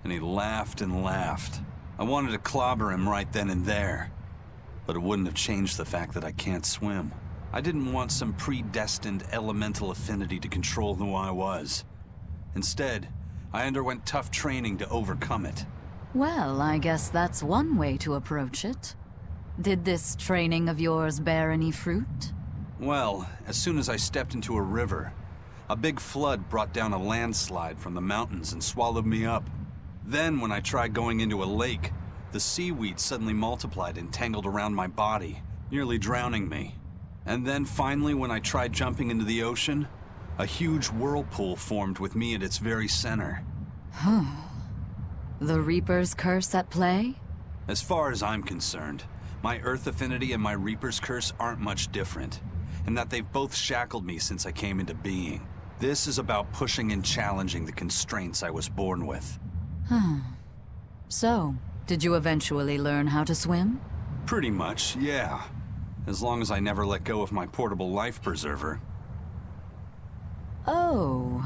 and he laughed and laughed. I wanted to clobber him right then and there, but it wouldn't have changed the fact that I can't swim. I didn't want some predestined elemental affinity to control who I was. Instead, I underwent tough training to overcome it. Well, I guess that's one way to approach it. Did this training of yours bear any fruit? Well, as soon as I stepped into a river, a big flood brought down a landslide from the mountains and swallowed me up. Then, when I tried going into a lake, the seaweed suddenly multiplied and tangled around my body, nearly drowning me. And then finally, when I tried jumping into the ocean, a huge whirlpool formed with me at its very center. The Reaper's curse at play? As far as I'm concerned, my Earth affinity and my Reaper's curse aren't much different, in that they've both shackled me since I came into being. This is about pushing and challenging the constraints I was born with. So, did you eventually learn how to swim? Pretty much, yeah. As long as I never let go of my portable life preserver. Oh.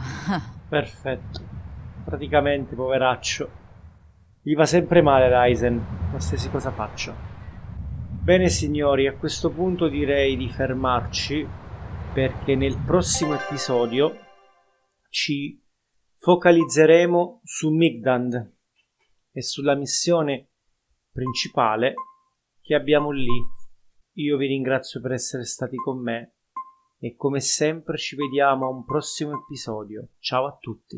Perfetto. Praticamente, poveraccio, gli va sempre male Ryzen, qualsiasi cosa faccia. Bene signori, a questo punto direi di fermarci, perché nel prossimo episodio ci focalizzeremo su Migdand e sulla missione principale che abbiamo lì. Io vi ringrazio per essere stati con me e come sempre ci vediamo a un prossimo episodio. Ciao a tutti.